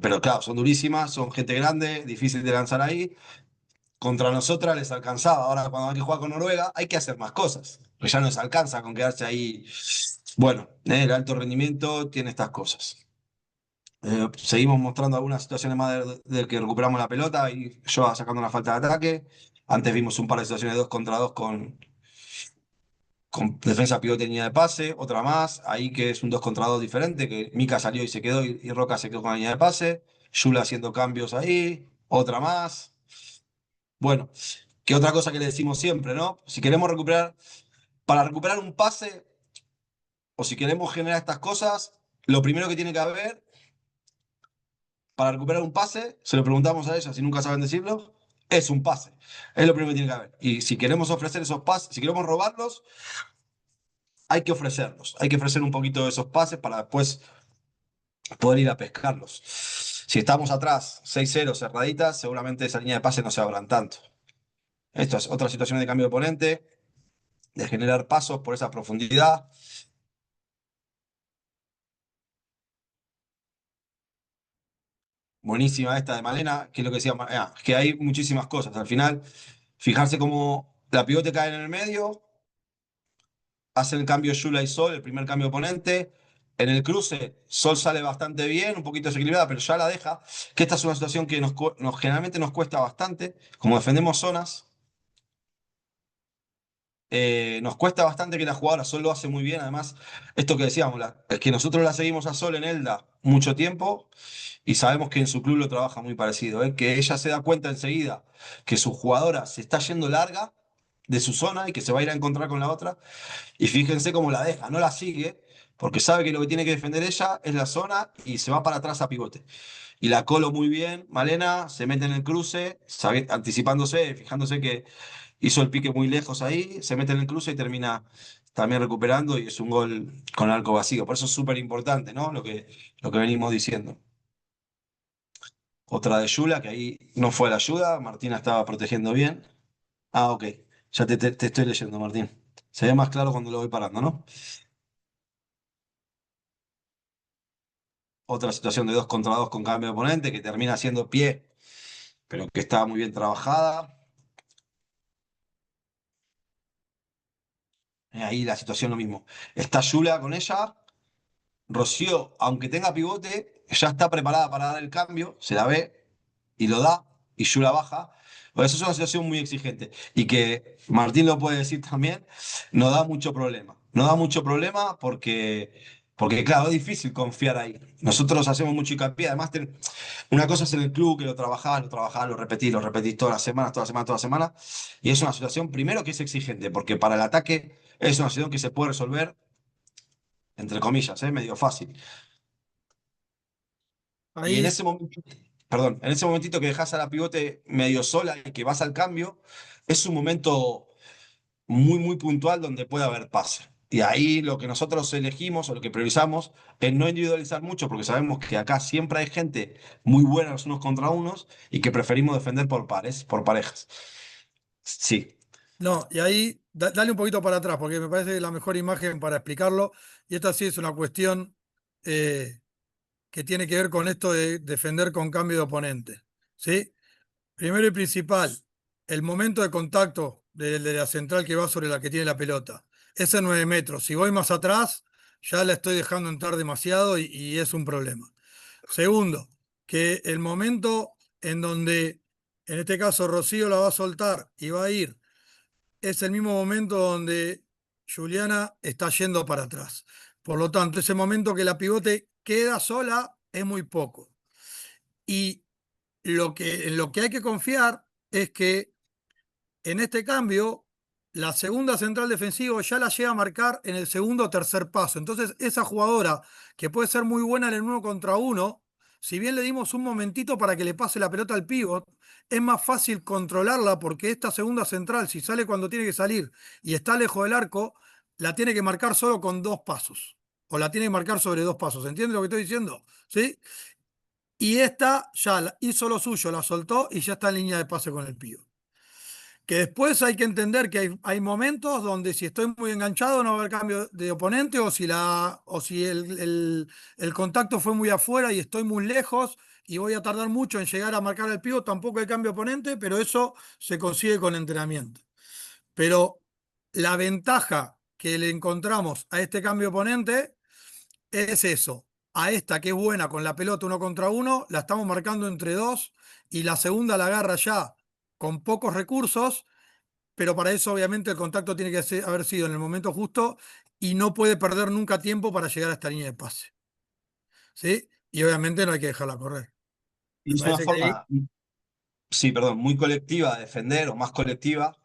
B: Pero claro, son durísimas, son gente grande, difícil de lanzar ahí. Contra nosotras les alcanzaba. Ahora, cuando hay que jugar con Noruega, hay que hacer más cosas. Pues ya no les alcanza con quedarse ahí. Bueno, el alto rendimiento tiene estas cosas. Seguimos mostrando algunas situaciones más de que recuperamos la pelota y yo sacando una falta de ataque. Antes vimos un par de situaciones de 2 contra 2 con defensa pivote en línea de pase, otra más, ahí que es un 2 contra 2 diferente, que Mika salió y se quedó y Roca se quedó con la línea de pase, Yula haciendo cambios ahí, otra más. Bueno, que otra cosa que le decimos siempre, ¿no? Si queremos recuperar, para recuperar un pase o si queremos generar estas cosas, lo primero que tiene que haber para recuperar un pase, se lo preguntamos a ellas si nunca saben decirlo, es un pase. Es lo primero que tiene que haber. Y si queremos ofrecer esos pases, si queremos robarlos, hay que ofrecerlos. Hay que ofrecer un poquito de esos pases para después poder ir a pescarlos. Si estamos atrás 6-0 cerraditas, seguramente esa línea de pase no se abran tanto. Esto es otra situación de cambio de oponente, de generar pasos por esa profundidad. Buenísima esta de Malena, que es lo que decía, que hay muchísimas cosas. Al final, fijarse cómo la pivote cae en el medio, hace el cambio Yula y Sol, el primer cambio de oponente. En el cruce, Sol sale bastante bien, un poquito desequilibrada, pero ya la deja. Que esta es una situación que generalmente nos cuesta bastante. Como defendemos zonas, nos cuesta bastante que la jugadora Sol lo hace muy bien. Además, esto que decíamos, es que nosotros la seguimos a Sol en Elda mucho tiempo y sabemos que en su club lo trabaja muy parecido. Que ella se da cuenta enseguida que su jugadora se está yendo larga de su zona y que se va a ir a encontrar con la otra. Y fíjense cómo la deja, no la sigue, porque sabe que lo que tiene que defender ella es la zona y se va para atrás a pivote. Y la colo muy bien, Malena, se mete en el cruce, anticipándose, fijándose que hizo el pique muy lejos ahí, se mete en el cruce y termina también recuperando y es un gol con arco vacío. Por eso es súper importante, ¿no? Lo que venimos diciendo. Otra de Yula, que ahí no fue a la ayuda, Martina estaba protegiendo bien. Ah, ok, ya te estoy leyendo, Martín. Se ve más claro cuando lo voy parando, ¿no? Otra situación de 2 contra 2 con cambio de oponente que termina siendo pie, pero que está muy bien trabajada. Ahí la situación lo mismo. Está Yula con ella. Rocío, aunque tenga pivote, ya está preparada para dar el cambio, se la ve y lo da, y Yula baja. Pues eso es una situación muy exigente y que Martín lo puede decir también, no da mucho problema. No da mucho problema porque claro, es difícil confiar ahí. Nosotros hacemos mucho hincapié, además una cosa es en el club que lo repetís todas las semanas, todas las semanas, todas las semanas, y es una situación primero que es exigente, porque para el ataque es una situación que se puede resolver, entre comillas, medio fácil. Y en
C: Ahí,
B: ese momento, perdón, en ese momentito que dejas a la pivote medio sola y que vas al cambio, es un momento muy, muy puntual donde puede haber pase. Y ahí lo que nosotros elegimos o lo que priorizamos es no individualizar mucho, porque sabemos que acá siempre hay gente muy buena los unos contra unos y que preferimos defender por pares, por parejas. Sí,
C: no, y ahí dale un poquito para atrás, porque me parece la mejor imagen para explicarlo. Y esta sí es una cuestión eh, que tiene que ver con esto de defender con cambio de oponente. ¿Sí? Primero y principal, el momento de contacto de la central que va sobre la que tiene la pelota. Es en 9 metros. Si voy más atrás, ya la estoy dejando entrar demasiado y es un problema. Segundo, que el momento en donde, en este caso, Rocío la va a soltar y va a ir, es el mismo momento donde Juliana está yendo para atrás. Por lo tanto, ese momento que la pivote queda sola es muy poco. Y en lo que hay que confiar es que en este cambio, la segunda central defensiva ya la llega a marcar en el segundo o tercer paso. Entonces, esa jugadora que puede ser muy buena en el 1 contra 1, si bien le dimos un momentito para que le pase la pelota al pívot, es más fácil controlarla porque esta segunda central, si sale cuando tiene que salir y está lejos del arco, la tiene que marcar solo con 2 pasos. O la tiene que marcar sobre 2 pasos. ¿Entiendes lo que estoy diciendo? ¿Sí? Y esta ya hizo lo suyo, la soltó y ya está en línea de pase con el pívot. Que después hay que entender que hay momentos donde si estoy muy enganchado no va a haber cambio de oponente o si el contacto fue muy afuera y estoy muy lejos y voy a tardar mucho en llegar a marcar el pívot, tampoco hay cambio de oponente, pero eso se consigue con entrenamiento. Pero la ventaja que le encontramos a este cambio de oponente es eso. A esta que es buena con la pelota 1 contra 1, la estamos marcando entre dos y la segunda la agarra ya con pocos recursos, pero para eso obviamente el contacto tiene que haber sido en el momento justo y no puede perder nunca tiempo para llegar a esta línea de pase. ¿Sí? Y obviamente no hay que dejarla correr. Me
B: Y es una
C: parece que ahí,
B: forma, sí, perdón, muy colectiva de defender o más colectiva.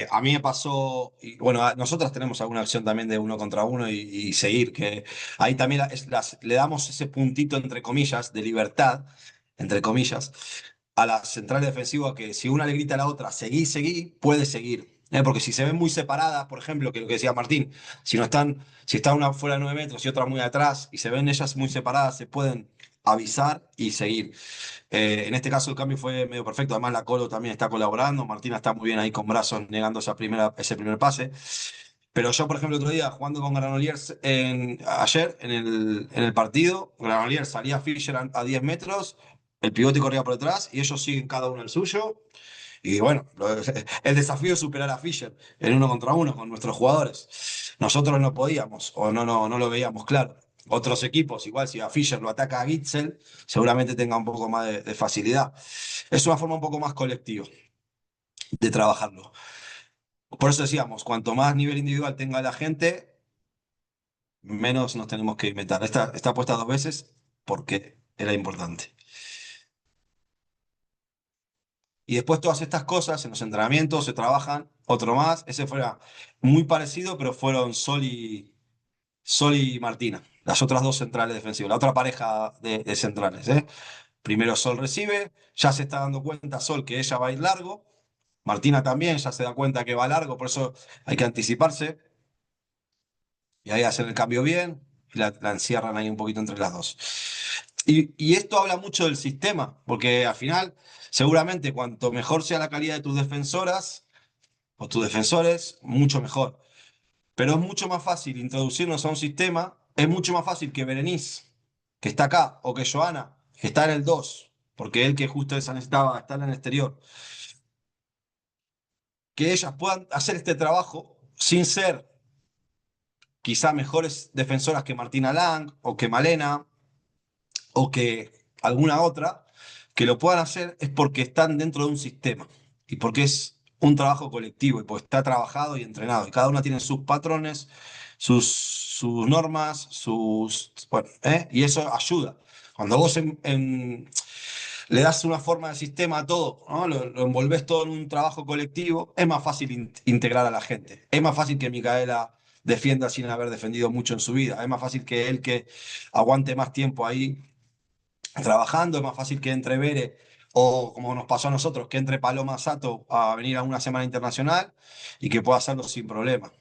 B: A mí me pasó, y bueno, nosotras tenemos alguna acción también de 1 contra 1 y seguir, que ahí también le damos ese puntito, entre comillas, de libertad, entre comillas, a la central defensiva que si una le grita a la otra, seguí, seguí, puede seguir. Porque si se ven muy separadas, por ejemplo, que lo que decía Martín, si no están, si está una fuera de 9 metros y otra muy atrás, y se ven ellas muy separadas, se pueden avisar y seguir. En este caso el cambio fue medio perfecto, además la Colo también está colaborando, Martina está muy bien ahí con brazos negando ese primer pase. Pero yo, por ejemplo, el otro día jugando con Granollers ayer en el partido, Granollers salía Fischer a 10 metros, el pivote corría por detrás y ellos siguen cada uno el suyo. Y bueno, el desafío es superar a Fischer en 1 contra 1 con nuestros jugadores. Nosotros no podíamos o no lo veíamos claro. Otros equipos, igual si a Fischer lo ataca a Gitzel, seguramente tenga un poco más de facilidad. Es una forma un poco más colectiva de trabajarlo. Por eso decíamos, cuanto más nivel individual tenga la gente, menos nos tenemos que inventar. Está puesta 2 veces porque era importante. Y después todas estas cosas en los entrenamientos se trabajan, otro más, ese fuera muy parecido, pero fueron Sol y Martina, las otras dos centrales defensivas, la otra pareja de centrales, ¿eh? Primero Sol recibe, ya se está dando cuenta Sol que ella va a ir largo, Martina también ya se da cuenta que va largo, por eso hay que anticiparse y ahí hacen el cambio bien y la encierran ahí un poquito entre las dos. Y esto habla mucho del sistema, porque al final, seguramente cuanto mejor sea la calidad de tus defensoras o tus defensores, mucho mejor. Pero es mucho más fácil introducirnos a un sistema, es mucho más fácil que Berenice, que está acá, o que Joana, que está en el 2 porque él que justo esa necesitaba estar en el exterior, que ellas puedan hacer este trabajo sin ser quizá mejores defensoras que Martina Lang o que Malena o que alguna otra, que lo puedan hacer es porque están dentro de un sistema y porque es un trabajo colectivo y porque está trabajado y entrenado. Y cada una tiene sus patrones, sus normas, bueno, y eso ayuda. Cuando vos le das una forma de sistema a todo, ¿no? Lo envolvés todo en un trabajo colectivo, es más fácil integrar a la gente. Es más fácil que Micaela defienda sin haber defendido mucho en su vida. Es más fácil que él que aguante más tiempo ahí trabajando, es más fácil que entre Bere o como nos pasó a nosotros, que entre Paloma Sato a venir a una semana internacional y que pueda hacerlo sin problema.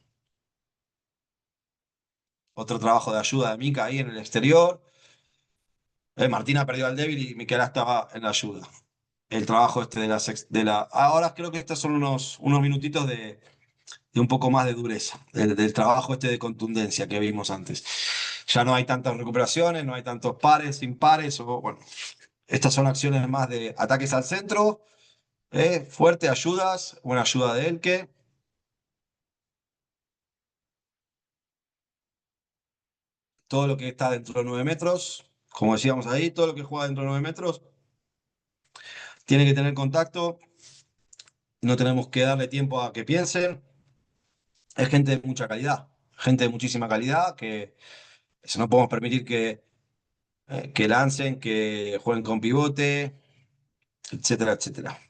B: Otro trabajo de ayuda de Mica ahí en el exterior. Martina perdió al débil y Micaela estaba en la ayuda. El trabajo este Ahora creo que estos son unos minutitos de un poco más de dureza, del trabajo este de contundencia que vimos antes. Ya no hay tantas recuperaciones, no hay tantos pares, impares, o bueno, estas son acciones más de ataques al centro, fuerte, ayudas, buena ayuda de Elke. Todo lo que está dentro de 9 metros, como decíamos ahí, todo lo que juega dentro de 9 metros tiene que tener contacto, no tenemos que darle tiempo a que piensen. Es gente de mucha calidad, gente de muchísima calidad, que eso no podemos permitir que lancen, que jueguen con pivote, etcétera, etcétera.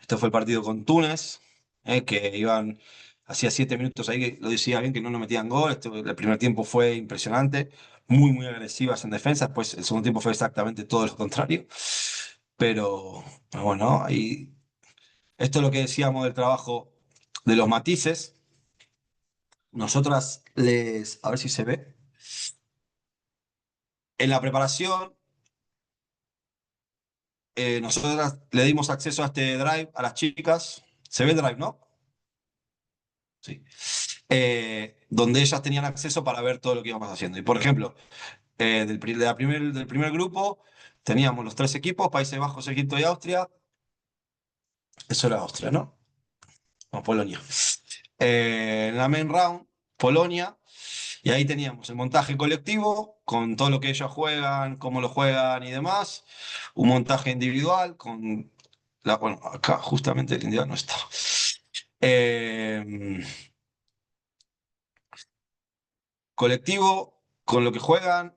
B: Este fue el partido con Túnez, que iban, hacía 7 minutos ahí, que lo decía bien, que no nos metían gol. El primer tiempo fue impresionante, muy agresivas en defensa. Después el segundo tiempo fue exactamente todo lo contrario. Pero bueno, ahí, esto es lo que decíamos del trabajo de los matices. Nosotras a ver si se ve. En la preparación, nosotros le dimos acceso a este Drive a las chicas. ¿Se ve el Drive, no? Sí. Donde ellas tenían acceso para ver todo lo que íbamos haciendo. Y por ejemplo, del primer grupo teníamos los tres equipos, Países Bajos, Egipto y Austria. Eso era Austria, ¿no? No, Polonia. En la main round, Polonia. Y ahí teníamos el montaje colectivo, con todo lo que ellos juegan, cómo lo juegan y demás. Un montaje individual, bueno, acá justamente el individual no está. Eh, Colectivo, con lo que juegan,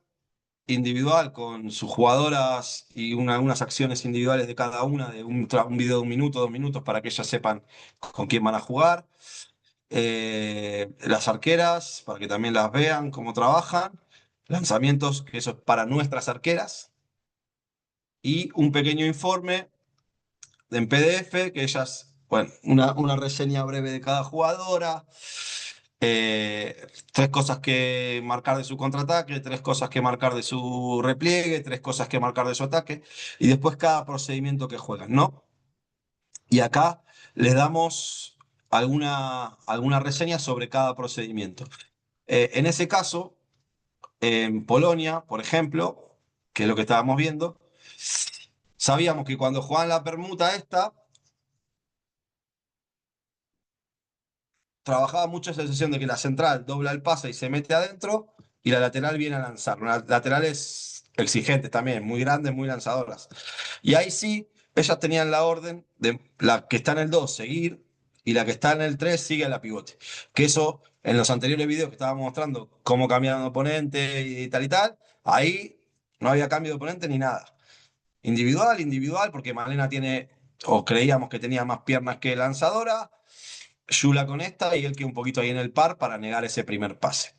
B: individual, con sus jugadoras y unas acciones individuales de cada una, de un video de 1 minuto, 2 minutos, para que ellas sepan con quién van a jugar. Las arqueras, para que también las vean cómo trabajan. Lanzamientos, que eso es para nuestras arqueras. Y un pequeño informe en PDF, que ellas, bueno, una reseña breve de cada jugadora, tres cosas que marcar de su contraataque, tres cosas que marcar de su repliegue, tres cosas que marcar de su ataque, y después cada procedimiento que juegan, ¿no? Y acá les damos alguna reseña sobre cada procedimiento. En ese caso, en Polonia, por ejemplo, que es lo que estábamos viendo, sabíamos que cuando jugaban la permuta esta, trabajaba mucho esa sensación de que la central dobla el pase y se mete adentro y la lateral viene a lanzar. Las laterales exigentes también, muy grandes, muy lanzadoras. Y ahí sí, ellas tenían la orden de la que está en el 2 seguir y la que está en el 3 sigue a la pivote. Que eso, en los anteriores videos que estábamos mostrando cómo cambiaban de oponente y tal, ahí no había cambio de oponente ni nada. Individual, individual, porque Malena tiene, o creíamos que tenía más piernas que lanzadora. Yula con esta y él que un poquito ahí en el par para negar ese primer pase.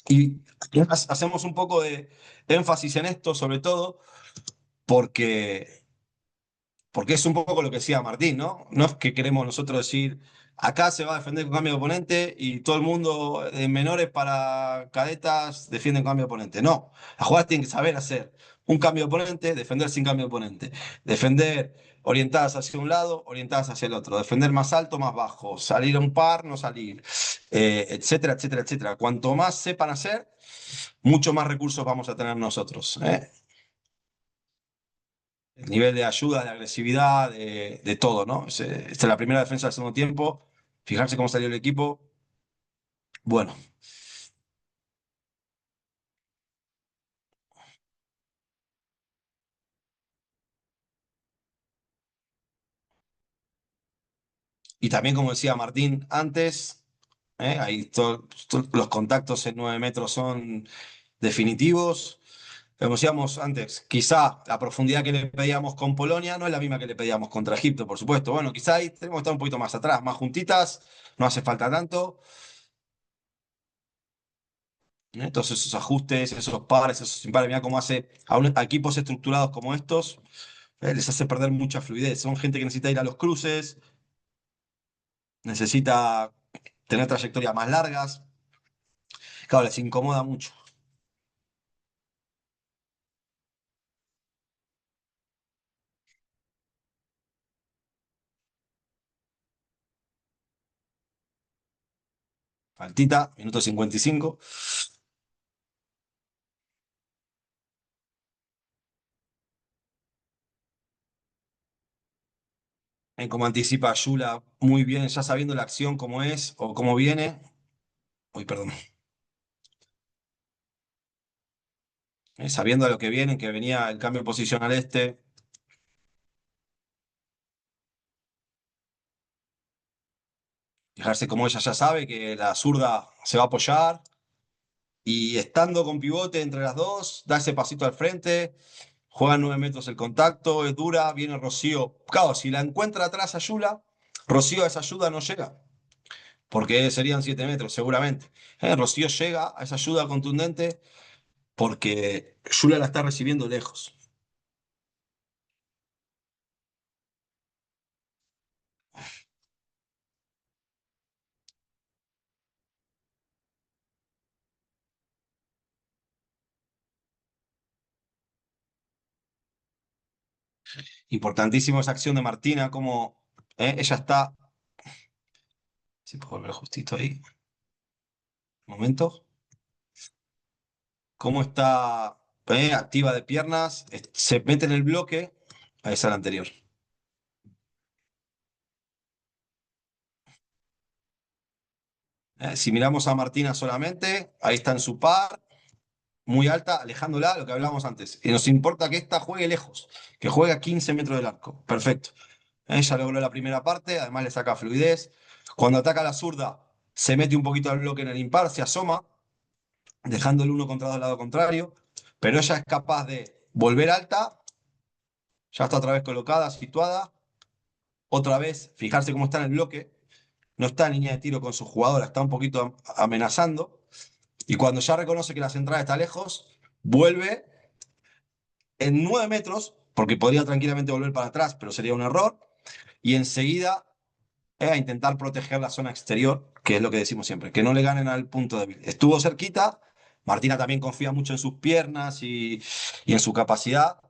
B: Y hacemos un poco de énfasis en esto, sobre todo porque, porque es un poco lo que decía Martín, ¿no? No es que queremos nosotros decir, acá se va a defender con cambio de oponente y todo el mundo en menores para cadetas defiende con cambio de oponente. No, las jugadas tienen que saber hacer un cambio de oponente, defender sin cambio de oponente. Defender orientadas hacia un lado, orientadas hacia el otro. Defender más alto, más bajo. Salir a un par, no salir. Etcétera, etcétera, etcétera. Cuanto más sepan hacer, mucho más recursos vamos a tener nosotros. El nivel de ayuda, de agresividad, de todo, ¿no? Esta es la primera defensa del segundo tiempo. Fijarse cómo salió el equipo. Bueno, y también como decía Martín antes, ahí los contactos en 9 metros son definitivos. Como decíamos antes, quizá la profundidad que le pedíamos con Polonia no es la misma que le pedíamos contra Egipto, por supuesto. Bueno, quizá ahí tenemos que estar un poquito más atrás, más juntitas, no hace falta tanto. Entonces esos ajustes, esos pares, esos impares, mira cómo hace a equipos estructurados como estos, les hace perder mucha fluidez. Son gente que necesita ir a los cruces, necesita tener trayectorias más largas. Claro, les incomoda mucho. Faltita, minuto 55. En cómo anticipa a Yula muy bien, ya sabiendo la acción cómo es o cómo viene. Uy, perdón. Sabiendo a lo que viene, que venía el cambio de posición al este. Fijarse cómo ella ya sabe que la zurda se va a apoyar. Y estando con pivote entre las dos, da ese pasito al frente. Juega 9 metros el contacto, es dura, viene Rocío. Claro, si la encuentra atrás a Yula, Rocío a esa ayuda no llega, porque serían 7 metros seguramente. Rocío llega a esa ayuda contundente porque Yula la está recibiendo lejos. Importantísimo esa acción de Martina, como ella está, si puedo volver justito ahí, un momento, cómo está activa de piernas, se mete en el bloque, a esa la anterior. Si miramos a Martina solamente, ahí está en su par, muy alta, alejándola, lo que hablábamos antes. Y nos importa que esta juegue lejos, que juegue a 15 metros del arco. Perfecto. Ella logró la primera parte, además le saca fluidez. Cuando ataca a la zurda, se mete un poquito al bloque en el impar, se asoma, dejando el uno contra dos al lado contrario. Pero ella es capaz de volver alta, ya está otra vez colocada, situada. Otra vez, fijarse cómo está en el bloque. No está en línea de tiro con su jugadora, está un poquito amenazando. Y cuando ya reconoce que la central está lejos, vuelve en 9 metros, porque podría tranquilamente volver para atrás, pero sería un error. Y enseguida a intentar proteger la zona exterior, que es lo que decimos siempre, que no le ganen al punto débil. Estuvo cerquita, Martina también confía mucho en sus piernas y en su capacidad,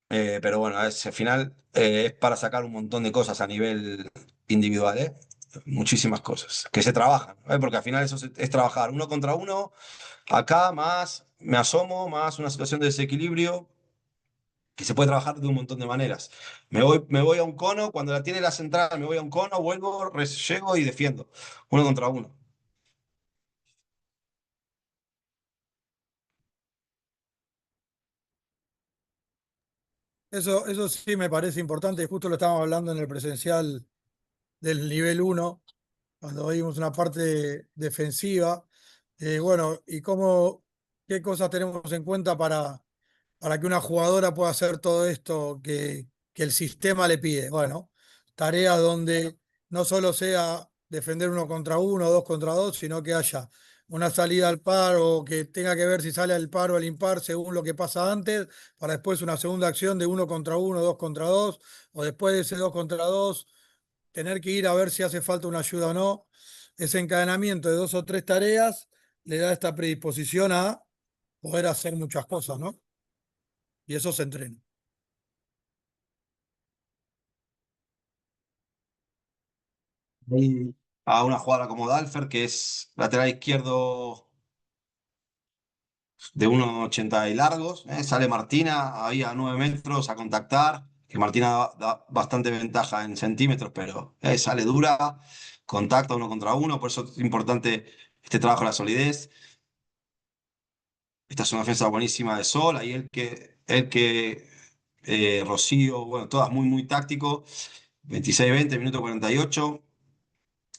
B: pero bueno, al final es para sacar un montón de cosas a nivel individual, ¿eh? Muchísimas cosas que se trabajan, ¿eh? Porque al final eso es trabajar uno contra uno, acá más me asomo, más una situación de desequilibrio que se puede trabajar de un montón de maneras. Me voy a un cono, cuando la tiene la central, me voy a un cono, vuelvo, llego y defiendo, uno contra uno.
C: Eso sí me parece importante, y justo lo estábamos hablando en el presencial del nivel uno cuando vimos una parte defensiva. Bueno, y qué cosas tenemos en cuenta para que una jugadora pueda hacer todo esto que el sistema le pide. Bueno, tareas donde no solo sea defender uno contra uno, dos contra dos, sino que haya una salida al par o que tenga que ver si sale al par o al impar según lo que pasa antes, para después una segunda acción de uno contra uno, dos contra dos, o después de ese dos contra dos, tener que ir a ver si hace falta una ayuda o no. Ese encadenamiento de dos o tres tareas le da esta predisposición a poder hacer muchas cosas, ¿no? Y eso se entrena.
B: Y a una jugadora como Dalfer, que es lateral izquierdo de 1,80 y largos, sale Martina ahí a 9 metros a contactar, que Martina da bastante ventaja en centímetros, pero sale dura, contacta uno contra uno, por eso es importante este trabajo de la solidez. Esta es una defensa buenísima de Sol, ahí Rocío, bueno, todas muy, muy táctico. 26-20, minuto 48,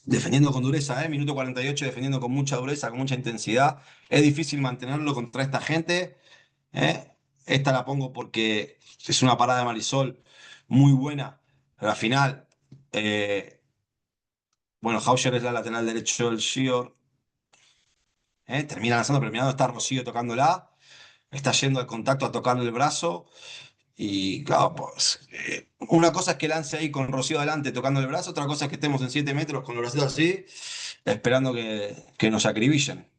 B: defendiendo con dureza, minuto 48, defendiendo con mucha dureza, con mucha intensidad. Es difícil mantenerlo contra esta gente. ¿eh? Esta la pongo porque es una parada de Marisol muy buena, pero al final, bueno, Hauser es la lateral derecho del Shior, termina lanzando, pero mirando está Rocío tocándola, está yendo al contacto a tocarle el brazo. Y claro, pues, una cosa es que lance ahí con Rocío adelante tocando el brazo, otra cosa es que estemos en 7 metros con los brazos así, esperando que nos acribillen.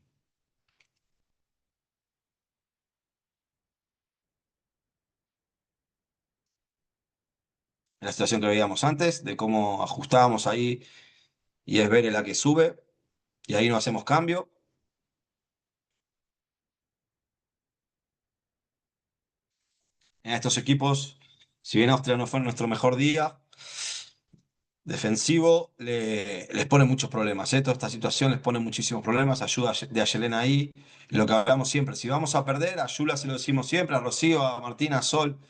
B: La situación que veíamos antes, de cómo ajustábamos ahí y es Bere la que sube, y ahí no hacemos cambio. En estos equipos, si bien Austria no fue nuestro mejor día, defensivo les pone muchos problemas. Toda esta situación les pone muchísimos problemas. Ayuda de Ayelena ahí. Lo que hablamos siempre, si vamos a perder, a Yula se lo decimos siempre, a Rocío, a Martina, a Sol,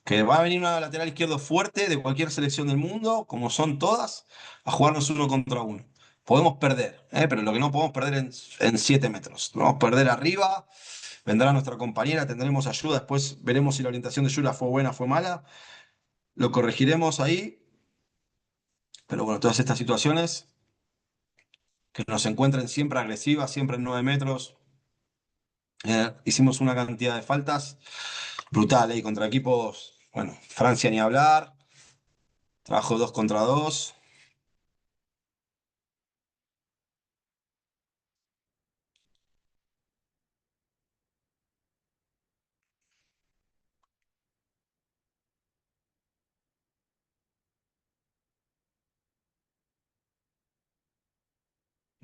B: que va a venir una lateral izquierdo fuerte de cualquier selección del mundo, como son todas, a jugarnos uno contra uno. Podemos perder, pero lo que no podemos perder en 7 metros. Vamos a perder arriba, vendrá nuestra compañera, tendremos ayuda, después veremos si la orientación de Yula fue buena o fue mala, lo corregiremos ahí, pero bueno, todas estas situaciones que nos encuentren siempre agresivas, siempre en 9 metros. Hicimos una cantidad de faltas brutal contra equipos, bueno, Francia ni hablar, trabajo 2 contra 2.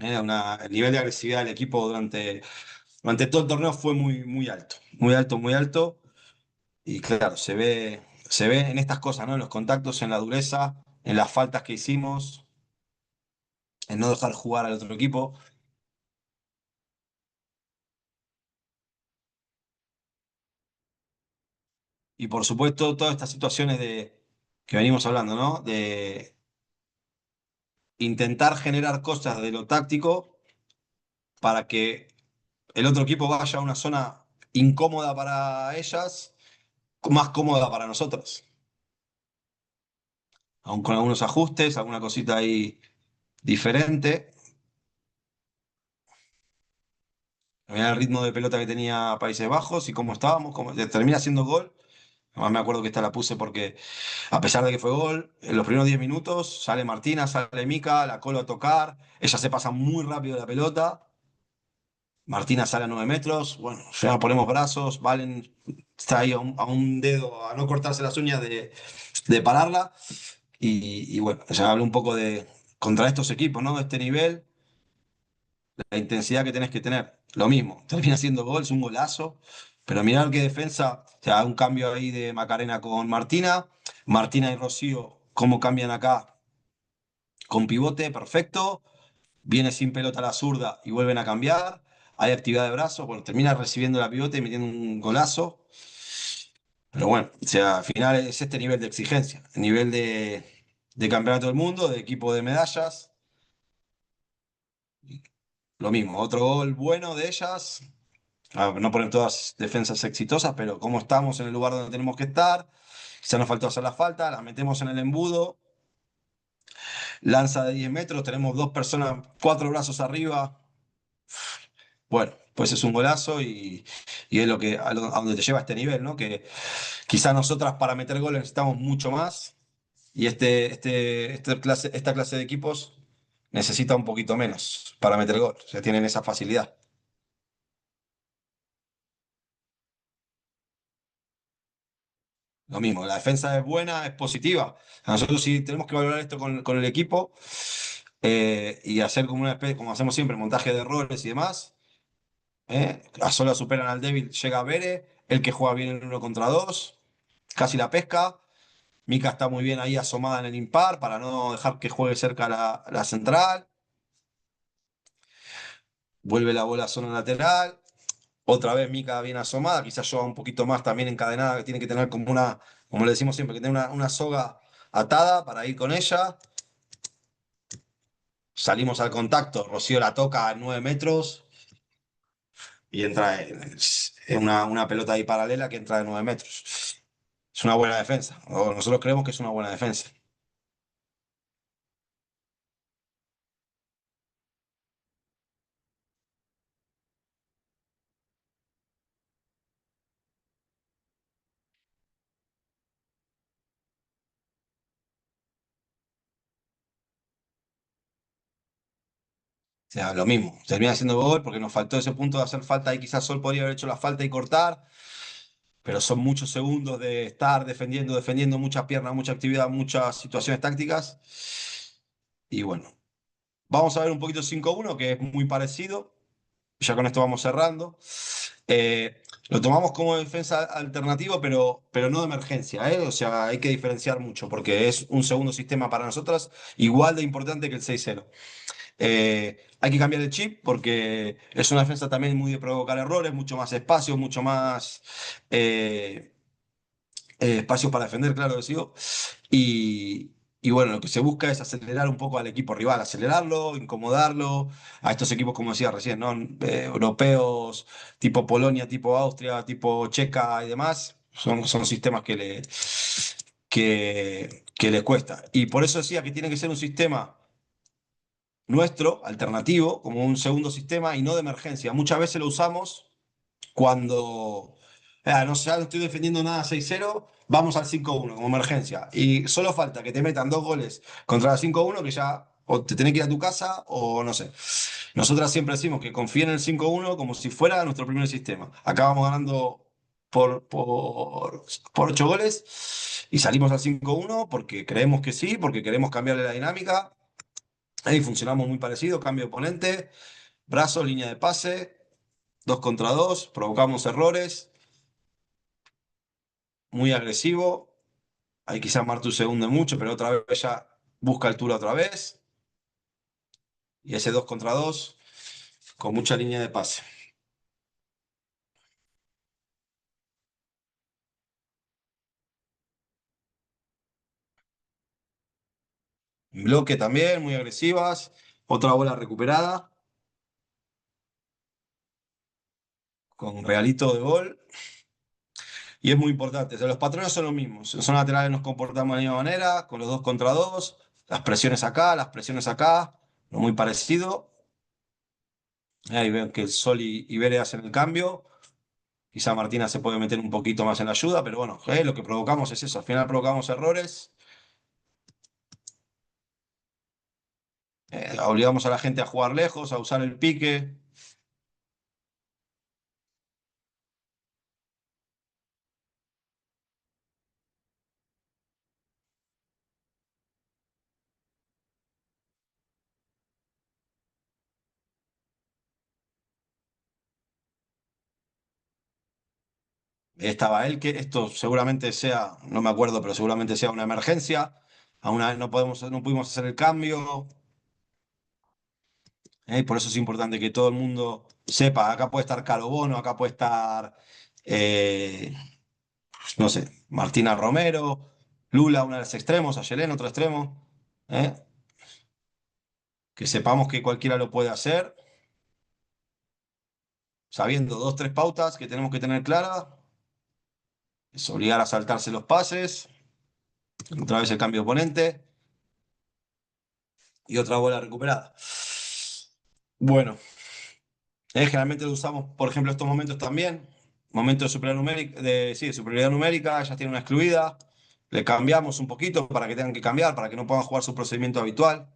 B: El nivel de agresividad del equipo durante todo el torneo fue muy, muy alto, muy alto, muy alto. Y claro, se ve en estas cosas, ¿no? En los contactos, en la dureza, en las faltas que hicimos, en no dejar jugar al otro equipo. Y por supuesto, todas estas situaciones que venimos hablando, ¿no? De intentar generar cosas de lo táctico para que el otro equipo vaya a una zona incómoda para ellas, más cómoda para nosotros. Aún con algunos ajustes, alguna cosita ahí diferente. Mirá el ritmo de pelota que tenía Países Bajos y cómo estábamos, cómo, termina siendo gol. Además me acuerdo que esta la puse porque, a pesar de que fue gol, en los primeros 10 minutos sale Martina, sale Mica, la colo a tocar, ella se pasa muy rápido la pelota, Martina sale a 9 metros, bueno, ya ponemos brazos, Valen está ahí a un dedo, a no cortarse las uñas de pararla, y bueno, ya hablo un poco de contra estos equipos, ¿no? De este nivel, la intensidad que tenés que tener. Lo mismo, termina siendo gol, es un golazo, pero mirar qué defensa, o sea, un cambio ahí de Macarena con Martina, Martina y Rocío, cómo cambian acá con pivote, perfecto, viene sin pelota a la zurda y vuelven a cambiar, hay actividad de brazo, bueno, termina recibiendo la pivote y metiendo un golazo, pero bueno, o sea, al final es este nivel de exigencia, el nivel de campeonato del mundo, de equipo de medallas, lo mismo, otro gol bueno de ellas. No poner todas defensas exitosas, pero como estamos en el lugar donde tenemos que estar, quizá nos faltó hacer la falta, la metemos en el embudo, lanza de 10 metros, tenemos dos personas, cuatro brazos arriba. Bueno, pues es un golazo y es lo que, a donde te lleva este nivel, ¿no? Que quizá nosotras para meter goles necesitamos mucho más y esta clase de equipos necesita un poquito menos para meter gol, o sea, tienen esa facilidad. Lo mismo, la defensa es buena, es positiva. A nosotros sí tenemos que valorar esto con el equipo y hacer como una especie, como hacemos siempre, montaje de errores y demás. A sola superan al débil, llega Bere, el que juega bien en uno contra dos, casi la pesca. Mica está muy bien ahí asomada en el impar para no dejar que juegue cerca la central. Vuelve la bola a zona lateral. Otra vez Mica bien asomada, quizás yo un poquito más también encadenada, que tiene que tener como como le decimos siempre, que tener una soga atada para ir con ella. Salimos al contacto, Rocío la toca a 9 metros y entra en una pelota ahí paralela que entra de 9 metros. Es una buena defensa, o nosotros creemos que es una buena defensa. O sea, lo mismo, termina siendo gol porque nos faltó ese punto de hacer falta y quizás Sol podría haber hecho la falta y cortar, pero son muchos segundos de estar defendiendo, defendiendo, muchas piernas, mucha actividad, muchas situaciones tácticas. Y bueno, vamos a ver un poquito 5-1 que es muy parecido. Ya con esto vamos cerrando. Lo tomamos como defensa alternativo, pero no de emergencia, ¿eh? O sea, hay que diferenciar mucho porque es un segundo sistema para nosotras igual de importante que el 6-0. Hay que cambiar el chip porque es una defensa también muy de provocar errores, mucho más espacio, mucho más eh, espacio para defender, claro que sí. Y bueno, lo que se busca es acelerar un poco al equipo rival, acelerarlo, incomodarlo, a estos equipos, como decía recién, ¿no? Europeos, tipo Polonia, tipo Austria, tipo Checa y demás, son sistemas que les cuesta. Y por eso decía que tiene que ser un sistema nuestro, alternativo, como un segundo sistema y no de emergencia. Muchas veces lo usamos cuando no sé, no estoy defendiendo nada 6-0, vamos al 5-1 como emergencia. Y solo falta que te metan dos goles contra el 5-1 que ya o te tenés que ir a tu casa o no sé. Nosotras siempre decimos que confíen en el 5-1 como si fuera nuestro primer sistema. Acá vamos ganando por 8 goles y salimos al 5-1 porque creemos que sí, porque queremos cambiarle la dinámica Ahí funcionamos muy parecido, cambio de oponente, brazo, línea de pase, 2 contra 2, provocamos errores, muy agresivo. Ahí quizás Martu se hunde mucho, pero otra vez ya busca altura otra vez. Y ese 2 contra 2 con mucha línea de pase. Bloque también, muy agresivas. Otra bola recuperada con regalito de gol. Y es muy importante. O sea, los patrones son los mismos. En zona laterales nos comportamos de la misma manera, con los 2 contra 2. Las presiones acá, lo muy parecido. Ahí ven que el Sol y Vere hacen el cambio. Quizá Martina se puede meter un poquito más en la ayuda, pero bueno, lo que provocamos es eso. Al final provocamos errores. Obligamos a la gente a jugar lejos, a usar el pique. Estaba él, que esto seguramente sea, no me acuerdo, pero seguramente sea una emergencia. Aún no pudimos hacer el cambio. Por eso es importante que todo el mundo sepa. Acá puede estar Calo Bono, acá puede estar, eh, no sé, Martina Romero, Lula, uno de los extremos, Ayelén, otro extremo. ¿eh? Que sepamos que cualquiera lo puede hacer, sabiendo 2, 3 pautas que tenemos que tener claras. Es obligar a saltarse los pases, otra vez el cambio de oponente y otra bola recuperada. Bueno, generalmente lo usamos, por ejemplo, estos momentos también. Momentos de superioridad numérica, sí, de superioridad numérica, ellas tienen una excluida. Le cambiamos un poquito para que tengan que cambiar, para que no puedan jugar su procedimiento habitual.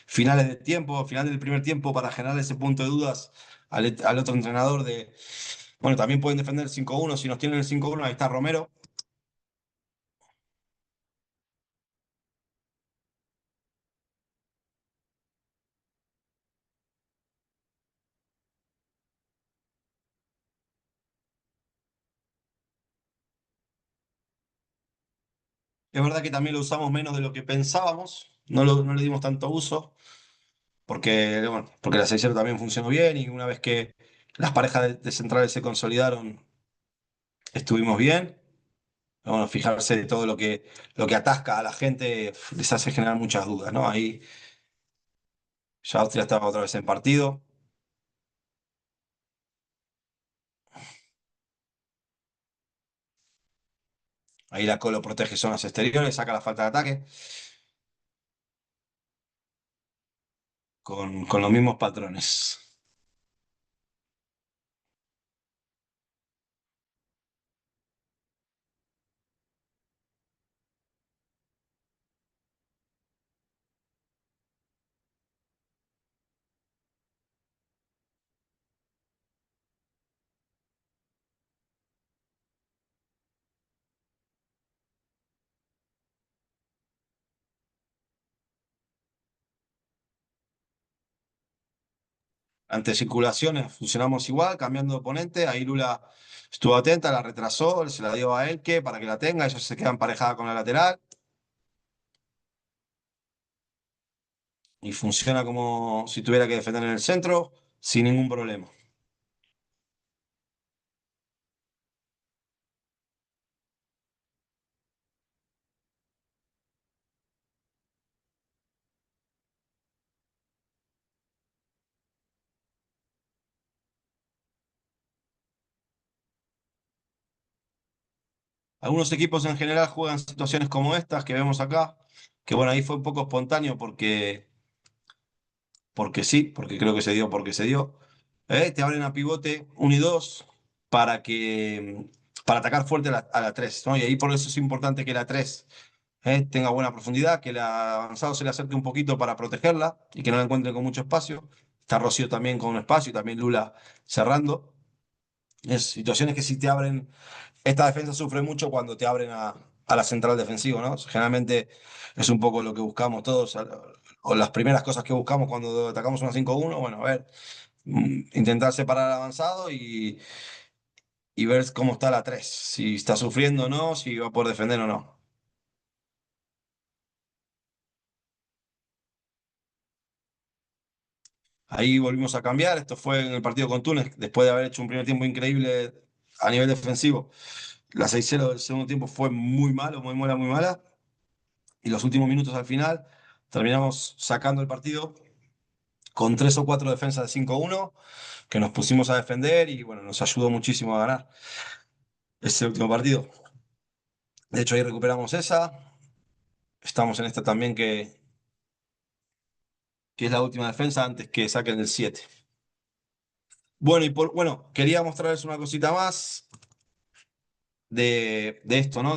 B: Finales de tiempo, final del primer tiempo, para generar ese punto de dudas al otro entrenador de, bueno, también pueden defender el 5-1. Si nos tienen el 5-1, ahí está Romero. Es verdad que también lo usamos menos de lo que pensábamos, no le dimos tanto uso, porque, bueno, porque la selección también funcionó bien y una vez que las parejas de centrales se consolidaron, estuvimos bien. Bueno, fijarse de todo lo que atasca a la gente les hace generar muchas dudas, ¿no? Ahí ya Austria estaba otra vez en partido. Ahí la Colo protege zonas exteriores, saca la falta de ataque con los mismos patrones. Ante circulaciones funcionamos igual, cambiando de oponente. Ahí Lula estuvo atenta, la retrasó, se la dio a Elke para que la tenga. Ella se queda emparejada con la lateral y funciona como si tuviera que defender en el centro sin ningún problema. Algunos equipos en general juegan situaciones como estas que vemos acá, que bueno, ahí fue un poco espontáneo porque sí, porque creo que se dio porque se dio. Te abren a pivote 1 y 2 para atacar fuerte a la 3, ¿no? Y ahí por eso es importante que la 3 tenga buena profundidad, que el avanzado se le acerque un poquito para protegerla y que no la encuentre con mucho espacio. Está Rocío también con un espacio y también Lula cerrando. Es situaciones que si te abren, esta defensa sufre mucho cuando te abren a la central defensiva, ¿no? Generalmente es un poco lo que buscamos todos, o las primeras cosas que buscamos cuando atacamos una 5-1, bueno, a ver, intentar separar al avanzado y ver cómo está la 3 si está sufriendo o no, si va a poder defender o no. Ahí volvimos a cambiar, esto fue en el partido con Túnez, después de haber hecho un primer tiempo increíble a nivel defensivo. La 6-0 del segundo tiempo fue muy malo, muy mala, muy mala. Y los últimos minutos al final terminamos sacando el partido con 3 o 4 defensas de 5-1 que nos pusimos a defender y bueno, nos ayudó muchísimo a ganar ese último partido. De hecho, ahí recuperamos esa. Estamos en esta también que es la última defensa antes que saquen el 7. Bueno, bueno, quería mostrarles una cosita más de esto, ¿no?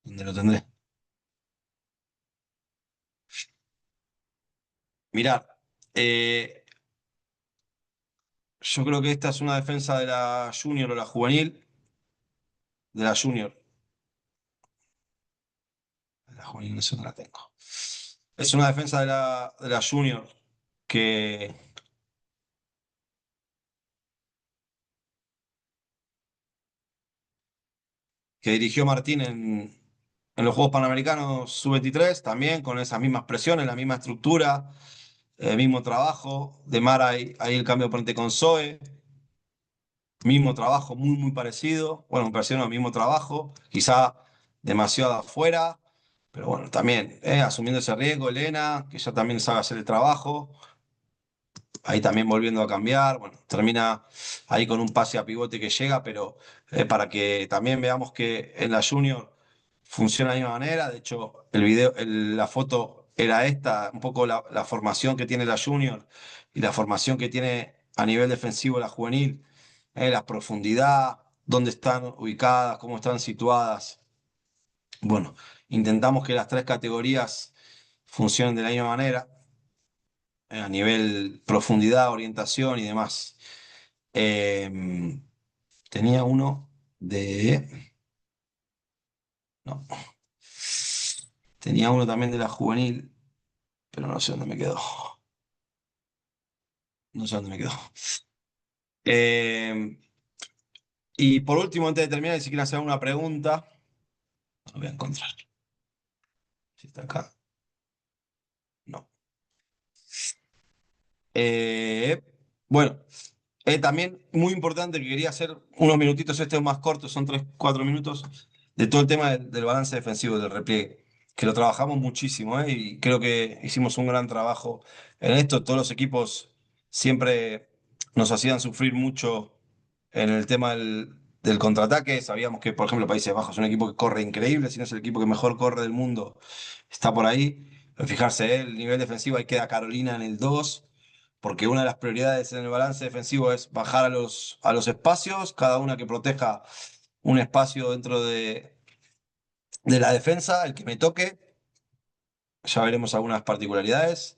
B: ¿Dónde lo tendré? Mirad, eh, yo creo que esta es una defensa de la Junior o la juvenil, de la Junior. La juvenil no sé dónde la tengo. Es una defensa de la Junior que, que dirigió Martín en los Juegos Panamericanos Sub-23, también con esas mismas presiones, la misma estructura, el mismo trabajo. De Mar ahí el cambio frente con Zoe, mismo trabajo, muy, muy parecido. Bueno, parecido al mismo trabajo, quizá demasiado afuera, pero bueno, también asumiendo ese riesgo, Elena, que ya también sabe hacer el trabajo. Ahí también volviendo a cambiar, bueno, termina ahí con un pase a pivote que llega, pero para que también veamos que en la Junior funciona de la misma manera. De hecho, el video, la foto era esta, un poco la formación que tiene la Junior y la formación que tiene a nivel defensivo la juvenil, la profundidad, dónde están ubicadas, cómo están situadas. Bueno, intentamos que las tres categorías funcionen de la misma manera a nivel profundidad, orientación y demás. Eh, tenía uno de... No, tenía uno también de la juvenil, pero no sé dónde me quedó. No sé dónde me quedó. Eh, y por último, antes de terminar, si quieren hacer una pregunta, lo voy a encontrar. Si está acá. No. Eh, bueno, también muy importante que quería hacer unos minutitos, este es más corto, son 3, 4 minutos, de todo el tema del balance defensivo, del repliegue, que lo trabajamos muchísimo, y creo que hicimos un gran trabajo en esto. Todos los equipos siempre nos hacían sufrir mucho en el tema del contraataque. Sabíamos que, por ejemplo, Países Bajos es un equipo que corre increíble, si no es el equipo que mejor corre del mundo, está por ahí. Fijarse, el nivel defensivo, ahí queda Carolina en el 2 porque una de las prioridades en el balance defensivo es bajar a los espacios, cada una que proteja un espacio dentro de la defensa, el que me toque, ya veremos algunas particularidades,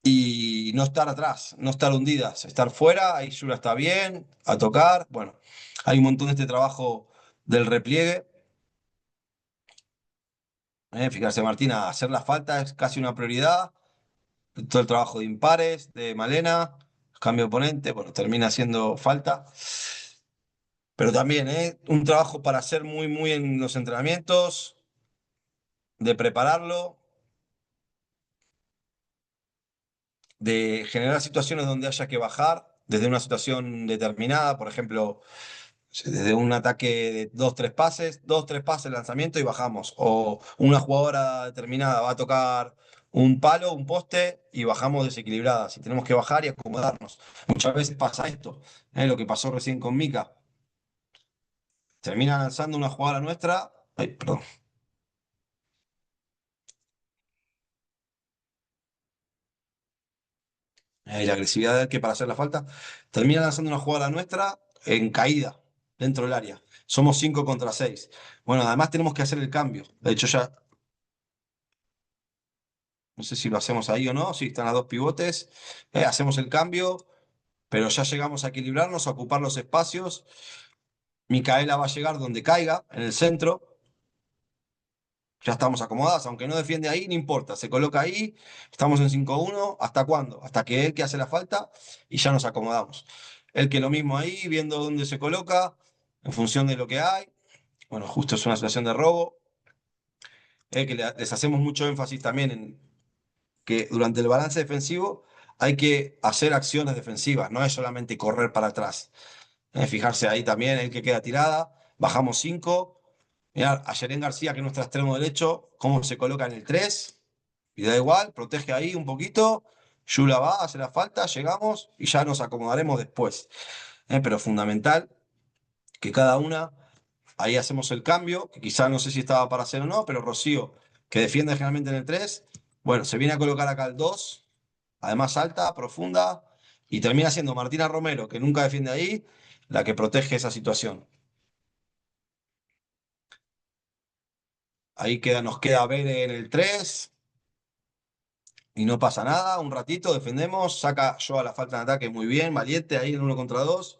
B: y no estar atrás, no estar hundidas, estar fuera, ahí Yura está bien, a tocar, bueno, hay un montón de este trabajo del repliegue. Fijarse, Martina, hacer la falta es casi una prioridad. Todo el trabajo de impares, de Malena, cambio de oponente, bueno, termina haciendo falta. Pero también, un trabajo para hacer muy, muy en los entrenamientos, de prepararlo, de generar situaciones donde haya que bajar desde una situación determinada, por ejemplo, desde un ataque de 2, 3 pases, 2, 3 pases, lanzamiento y bajamos. O una jugadora determinada va a tocar un palo, un poste y bajamos desequilibradas. Y tenemos que bajar y acomodarnos. Muchas veces pasa esto, lo que pasó recién con Mika. Termina lanzando una jugada nuestra. Ay, perdón. La agresividad de él que para hacer la falta. Termina lanzando una jugada nuestra en caída, dentro del área. Somos 5 contra 6. Bueno, además tenemos que hacer el cambio. De hecho, ya no sé si lo hacemos ahí o no. Sí, están las dos pivotes. Hacemos el cambio, pero ya llegamos a equilibrarnos, a ocupar los espacios. Micaela va a llegar donde caiga, en el centro. ya estamos acomodados, aunque no defiende ahí, no importa, se coloca ahí, estamos en 5-1, ¿hasta cuándo? Hasta que él que hace la falta y ya nos acomodamos. Él que lo mismo ahí, viendo dónde se coloca, en función de lo que hay. Bueno, justo es una situación de robo. Que les hacemos mucho énfasis también en que durante el balance defensivo hay que hacer acciones defensivas, no es solamente correr para atrás. Fijarse ahí también, el que queda tirada, bajamos 5. Mirá, a Yeren García, que es nuestro extremo derecho, cómo se coloca en el 3. Y da igual, protege ahí un poquito. Yula va, hace la falta, llegamos y ya nos acomodaremos después. Pero fundamental que cada una, ahí hacemos el cambio, que quizá no sé si estaba para hacer o no, pero Rocío, que defiende generalmente en el 3, bueno, se viene a colocar acá el 2, además alta, profunda, y termina siendo Martina Romero, que nunca defiende ahí, la que protege esa situación. Ahí queda, nos queda Bere en el 3 y no pasa nada, un ratito defendemos, saca yo a la falta de ataque muy bien, valiente ahí en 1 contra 2.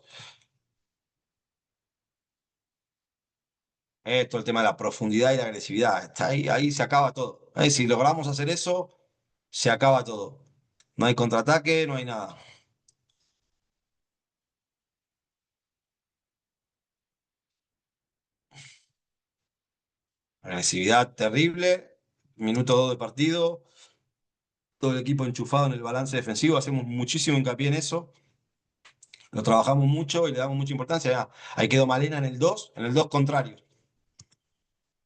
B: Esto, el tema de la profundidad y la agresividad, está ahí, ahí se acaba todo. Si logramos hacer eso, se acaba todo. No hay contraataque, no hay nada. Agresividad terrible, minuto 2 de partido, todo el equipo enchufado en el balance defensivo, hacemos muchísimo hincapié en eso, lo trabajamos mucho y le damos mucha importancia. Ahí quedó Malena en el 2 contrario.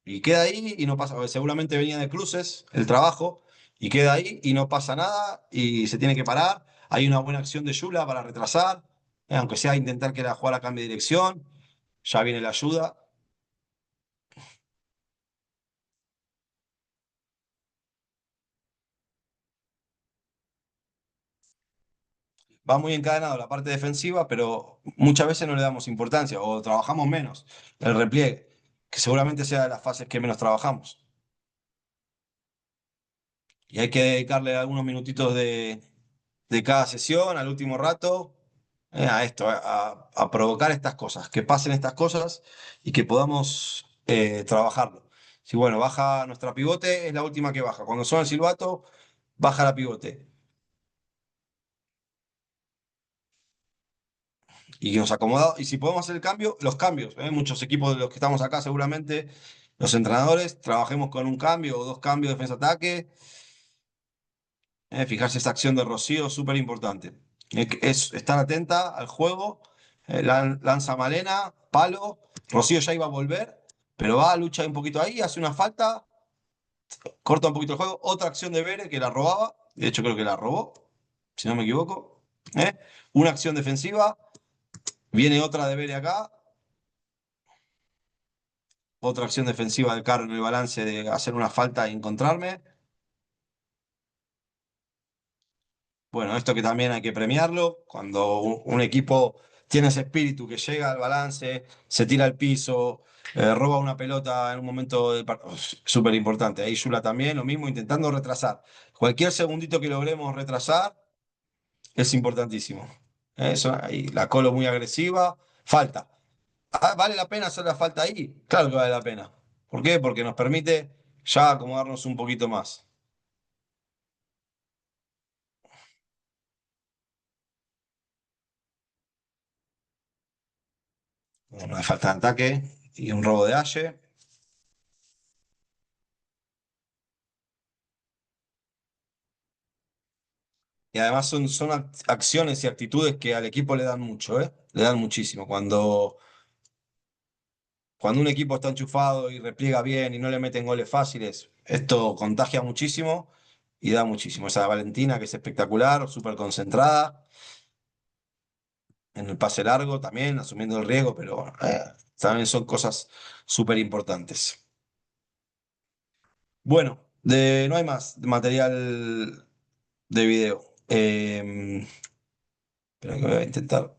B: Y queda ahí y no pasa, seguramente venía de cruces el trabajo, y queda ahí y no pasa nada y se tiene que parar. Hay una buena acción de Yula para retrasar, aunque sea intentar que la jugada cambie de dirección. Ya viene la ayuda. Va muy encadenado la parte defensiva, pero muchas veces no le damos importancia o trabajamos menos el repliegue, que seguramente sea de las fases que menos trabajamos. Y hay que dedicarle algunos minutitos de cada sesión, al último rato, a esto, a provocar estas cosas, que pasen estas cosas y que podamos trabajarlo. Si bueno, baja nuestra pivote, es la última que baja. Cuando suena el silbato, baja la pivote. Y nos acomodamos. Y si podemos hacer el cambio, los cambios. Muchos equipos de los que estamos acá, seguramente, los entrenadores, trabajemos con un cambio o 2 cambios defensa-ataque. Fijarse esa acción de Rocío, súper importante. Es estar atenta al juego. Lanza Malena, palo. Rocío ya iba a volver, pero va, lucha un poquito ahí, hace una falta, corta un poquito el juego. Otra acción de Bere que la robaba. De hecho, creo que la robó, si no me equivoco. Una acción defensiva. Viene otra de Bere acá. Otra acción defensiva del Caro en el balance de hacer una falta y encontrarme. Bueno, esto que también hay que premiarlo, cuando un equipo tiene ese espíritu que llega al balance, se tira al piso, roba una pelota en un momento súper importante. Ahí Yula también, lo mismo, intentando retrasar. Cualquier segundito que logremos retrasar es importantísimo. Eso, ahí, la Colo muy agresiva, falta. ¿Vale la pena hacer la falta ahí? Claro que vale la pena. ¿Por qué? Porque nos permite ya acomodarnos un poquito más. Una falta de ataque y un robo de Aye. Y además son acciones y actitudes que al equipo le dan mucho, ¿eh? Le dan muchísimo. Cuando un equipo está enchufado y repliega bien y no le meten goles fáciles, esto contagia muchísimo y da muchísimo. Esa Valentina que es espectacular, súper concentrada en el pase largo también, asumiendo el riesgo, pero bueno, también son cosas súper importantes. Bueno, no hay más material de video. Espera que voy a intentar.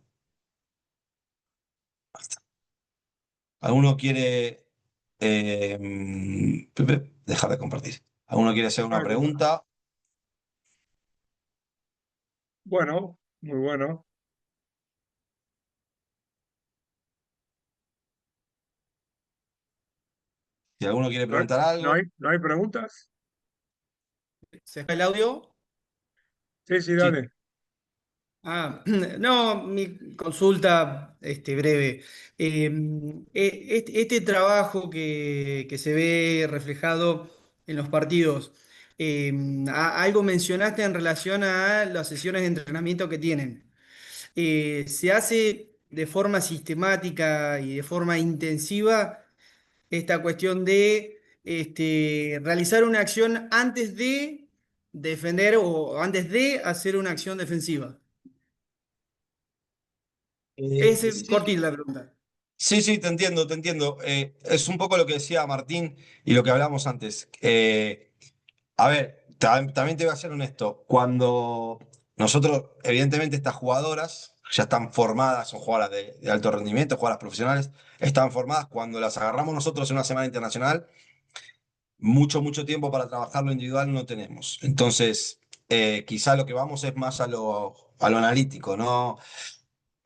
B: ¿Alguno quiere dejar de compartir? ¿Alguno quiere hacer una
A: Ah, qué bueno.
B: pregunta?
A: Bueno, muy bueno.
B: Si alguno quiere
A: ¿No hay,
B: preguntar algo.
A: no hay preguntas?
D: ¿Se fue el audio?
A: Sí, sí,
B: Sí.
A: dale.
D: Ah, no, mi consulta breve. Este trabajo que se ve reflejado en los partidos, algo mencionaste en relación a las sesiones de entrenamiento que tienen. ¿Se hace de forma sistemática y de forma intensiva esta cuestión de realizar una acción antes de defender o antes de hacer una acción defensiva? Es
B: Sí,
D: cortita la pregunta.
B: sí, sí, te entiendo, te entiendo. Es un poco lo que decía Martín y lo que hablamos antes. A ver, también te voy a ser honesto. Cuando nosotros, evidentemente, estas jugadoras ya están formadas, son jugadoras de alto rendimiento, jugadoras profesionales, están formadas. Cuando las agarramos nosotros en una semana internacional, mucho tiempo para trabajar lo individual no tenemos. Entonces, quizá lo que vamos es más a lo analítico, ¿no?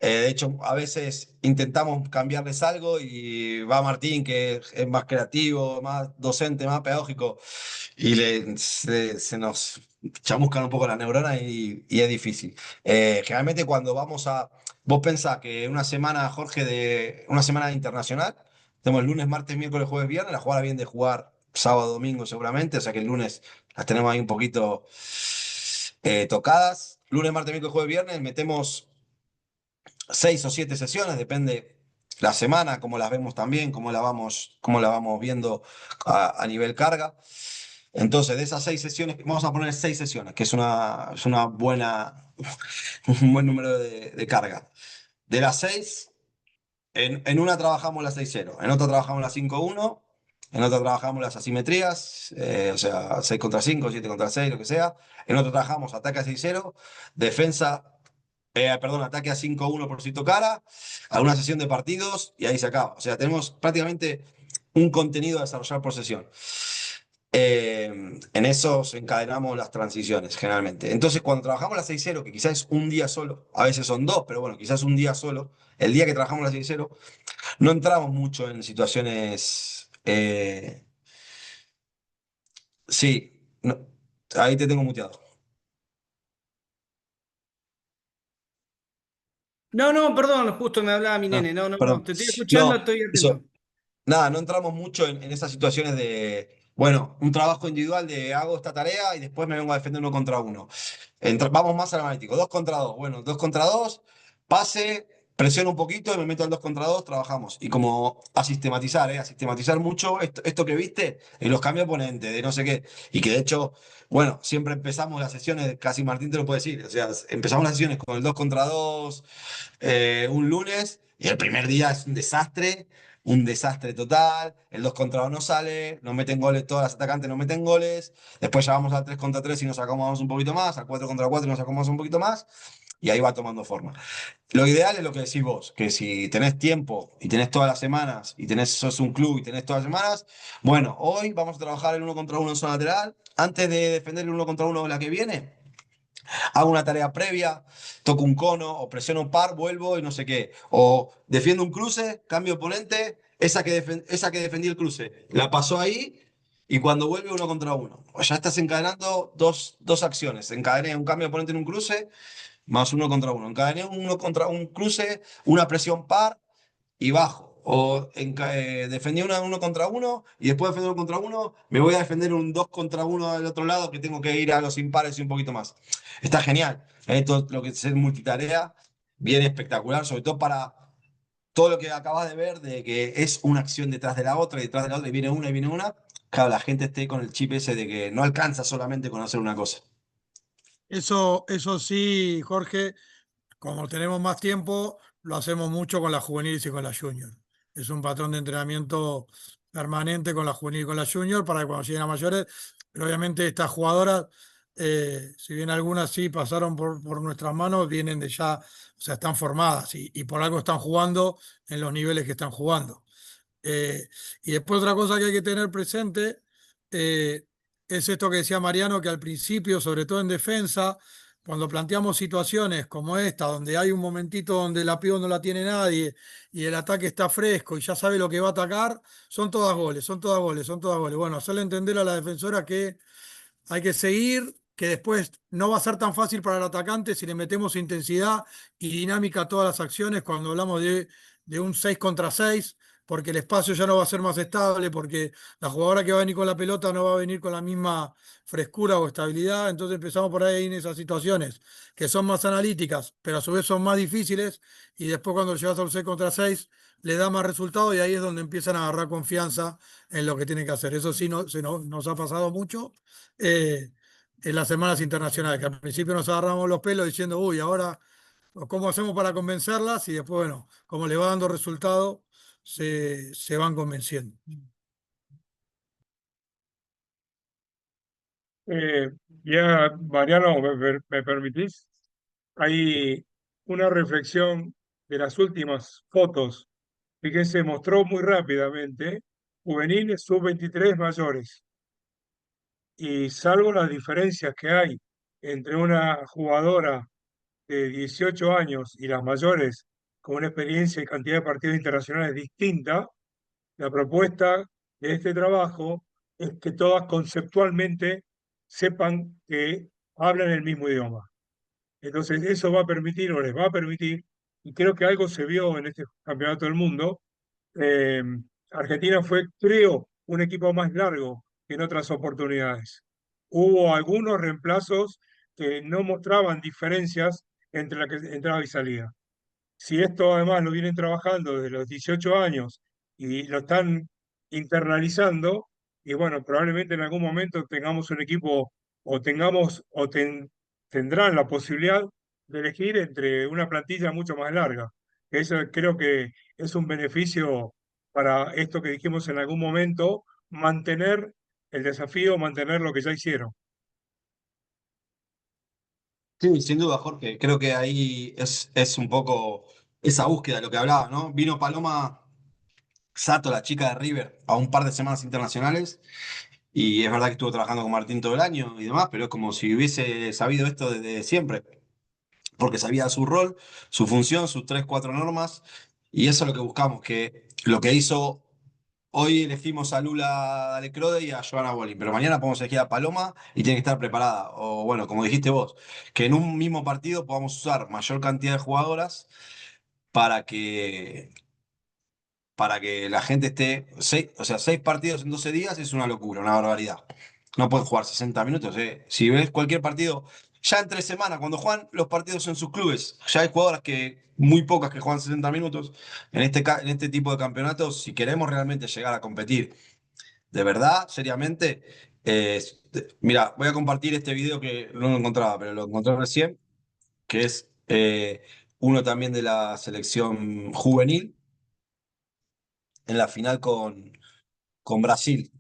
B: De hecho, a veces intentamos cambiarles algo y va Martín, que es más creativo, más docente, más pedagógico, y se nos chamuscan un poco las neuronas y es difícil. Generalmente cuando vamos a... Vos pensás que una semana, Jorge, de una semana internacional, tenemos lunes, martes, miércoles, jueves, viernes, la jugada bien de jugar sábado, domingo seguramente, o sea que el lunes las tenemos ahí un poquito tocadas. Lunes, martes, miércoles, jueves, viernes, metemos 6 o 7 sesiones, depende la semana, cómo las vemos también, cómo la vamos viendo a nivel carga. Entonces, de esas 6 sesiones, vamos a poner 6 sesiones, que es una buena, un buen número de carga. De las 6, en una trabajamos la 6-0, en otra trabajamos la 5-1, en otra trabajamos las asimetrías, o sea, 6 contra 5, 7 contra 6, lo que sea. En otra trabajamos ataque a 6-0, defensa, perdón, ataque a 5-1 por si tocara, alguna sesión de partidos y ahí se acaba. O sea, tenemos prácticamente un contenido a desarrollar por sesión. En eso encadenamos las transiciones generalmente. Entonces, cuando trabajamos la 6-0, que quizás es un día solo, a veces son dos, pero bueno, quizás un día solo, el día que trabajamos la 6-0, no entramos mucho en situaciones... sí, ahí te tengo muteado.
D: No, no, perdón, justo me hablaba mi
B: No,
D: nene. No, no, no,
B: perdón.
D: te estoy escuchando,
B: No,
D: estoy
B: eso.
D: atento.
B: Nada, no entramos mucho en esas situaciones bueno, un trabajo individual de hago esta tarea y después me vengo a defender 1 contra 1. Vamos más al analítico, 2 contra 2. Bueno, 2 contra 2, pase, presiono un poquito y me meto al 2 contra 2, trabajamos. Y como a sistematizar, ¿eh? A sistematizar mucho esto que viste en los cambios de oponente, de no sé qué. Y que de hecho, bueno, siempre empezamos las sesiones, casi Martín te lo puede decir, o sea, empezamos las sesiones con el 2 contra 2 un lunes y el primer día es un desastre total, el 2 contra 2 no sale, nos meten goles, todas las atacantes nos meten goles, después ya vamos al 3 contra 3 y nos acomodamos un poquito más, al 4 contra 4 y nos acomodamos un poquito más, y ahí va tomando forma. Lo ideal es lo que decís vos, que si tenés tiempo y tenés todas las semanas, y sos un club y tenés todas las semanas, bueno, hoy vamos a trabajar el 1 contra 1 en zona lateral, antes de defender el 1 contra 1 la que viene, hago una tarea previa, toco un cono o presiono un par, vuelvo y no sé qué. O defiendo un cruce, cambio oponente, esa que defendí el cruce, la pasó ahí y cuando vuelve 1 contra 1. O ya estás encadenando dos acciones. Encadené un cambio de oponente en un cruce más 1 contra 1. Encadené uno contra un cruce, una presión par y bajo. O defendí 1 contra 1 y después de defender 1 contra 1 me voy a defender un 2 contra 1 del otro lado que tengo que ir a los impares y un poquito más. Está genial. Todo lo que es ser multitarea, bien espectacular, sobre todo para todo lo que acabas de ver, de que es una acción detrás de la otra y detrás de la otra y viene una y viene una. Claro, la gente esté con el chip ese de que no alcanza solamente con hacer una cosa.
C: Eso sí, Jorge, como tenemos más tiempo, lo hacemos mucho con las juveniles y con las juniors. Es un patrón de entrenamiento permanente con la juvenil y con la junior para que cuando lleguen a mayores, pero obviamente estas jugadoras, si bien algunas sí pasaron por nuestras manos, vienen de ya, o sea, están formadas y por algo están jugando en los niveles que están jugando. Eh, y después otra cosa que hay que tener presente eh, es esto que decía Mariano, que al principio, sobre todo en defensa, cuando planteamos situaciones como esta, donde hay un momentito donde la pivo no la tiene nadie y el ataque está fresco y ya sabe lo que va a atacar, son todas goles, son todas goles, son todas goles. Bueno, hacerle entender a la defensora que hay que seguir, que después no va a ser tan fácil para el atacante si le metemos intensidad y dinámica a todas las acciones cuando hablamos de un 6 contra 6, porque el espacio ya no va a ser más estable, porque la jugadora que va a venir con la pelota no va a venir con la misma frescura o estabilidad. Entonces empezamos por ahí en esas situaciones que son más analíticas, pero a su vez son más difíciles, y después cuando llegas al 6 contra 6 le da más resultado y ahí es donde empiezan a agarrar confianza en lo que tienen que hacer. Eso sí nos ha pasado mucho eh, en las semanas internacionales, que al principio nos agarramos los pelos diciendo, uy, ahora, ¿cómo hacemos para convencerlas? Y después, bueno, como le va dando resultado, se van convenciendo.
A: Ya, Mariano, ¿me permitís? Hay una reflexión de las últimas fotos. Fíjense, mostró muy rápidamente juveniles sub-23 mayores. Y salvo las diferencias que hay entre una jugadora de 18 años y las mayores con una experiencia y cantidad de partidos internacionales distinta, la propuesta de este trabajo es que todas conceptualmente sepan que hablan el mismo idioma. Entonces, eso va a permitir o les va a permitir, y creo que algo se vio en este campeonato del mundo. eh, Argentina fue, creo, un equipo más largo que en otras oportunidades. Hubo algunos reemplazos que no mostraban diferencias entre la que entraba y salía. Si esto además lo vienen trabajando desde los 18 años y lo están internalizando, y bueno, probablemente en algún momento tengamos un equipo o tengamos tendrán la posibilidad de elegir entre una plantilla mucho más larga. Eso creo que es un beneficio para esto que dijimos en algún momento, mantener el desafío, mantener lo que ya hicieron.
B: Sí, sin duda, Jorge. Creo que ahí es un poco esa búsqueda de lo que hablaba, ¿no? Vino Paloma Sato, la chica de River, a un par de semanas internacionales. Y es verdad que estuvo trabajando con Martín todo el año y demás, pero es como si hubiese sabido esto desde siempre, porque sabía su rol, su función, sus tres, cuatro normas, y eso es lo que buscamos, que lo que hizo hoy elegimos a Lula Alecrode y a Joana Bolin, pero mañana podemos elegir a Paloma y tiene que estar preparada. O bueno, como dijiste vos, que en un mismo partido podamos usar mayor cantidad de jugadoras para que la gente esté, o sea, 6 partidos en 12 días es una locura, una barbaridad. No pueden jugar 60 minutos. Si ves cualquier partido, ya en 3 semanas, cuando juegan los partidos en sus clubes, ya hay jugadoras muy pocas que juegan 60 minutos. En este tipo de campeonatos, si queremos realmente llegar a competir de verdad, seriamente, mira, voy a compartir este video que no lo encontraba, pero lo encontré recién, que es uno también de la selección juvenil en la final con Brasil.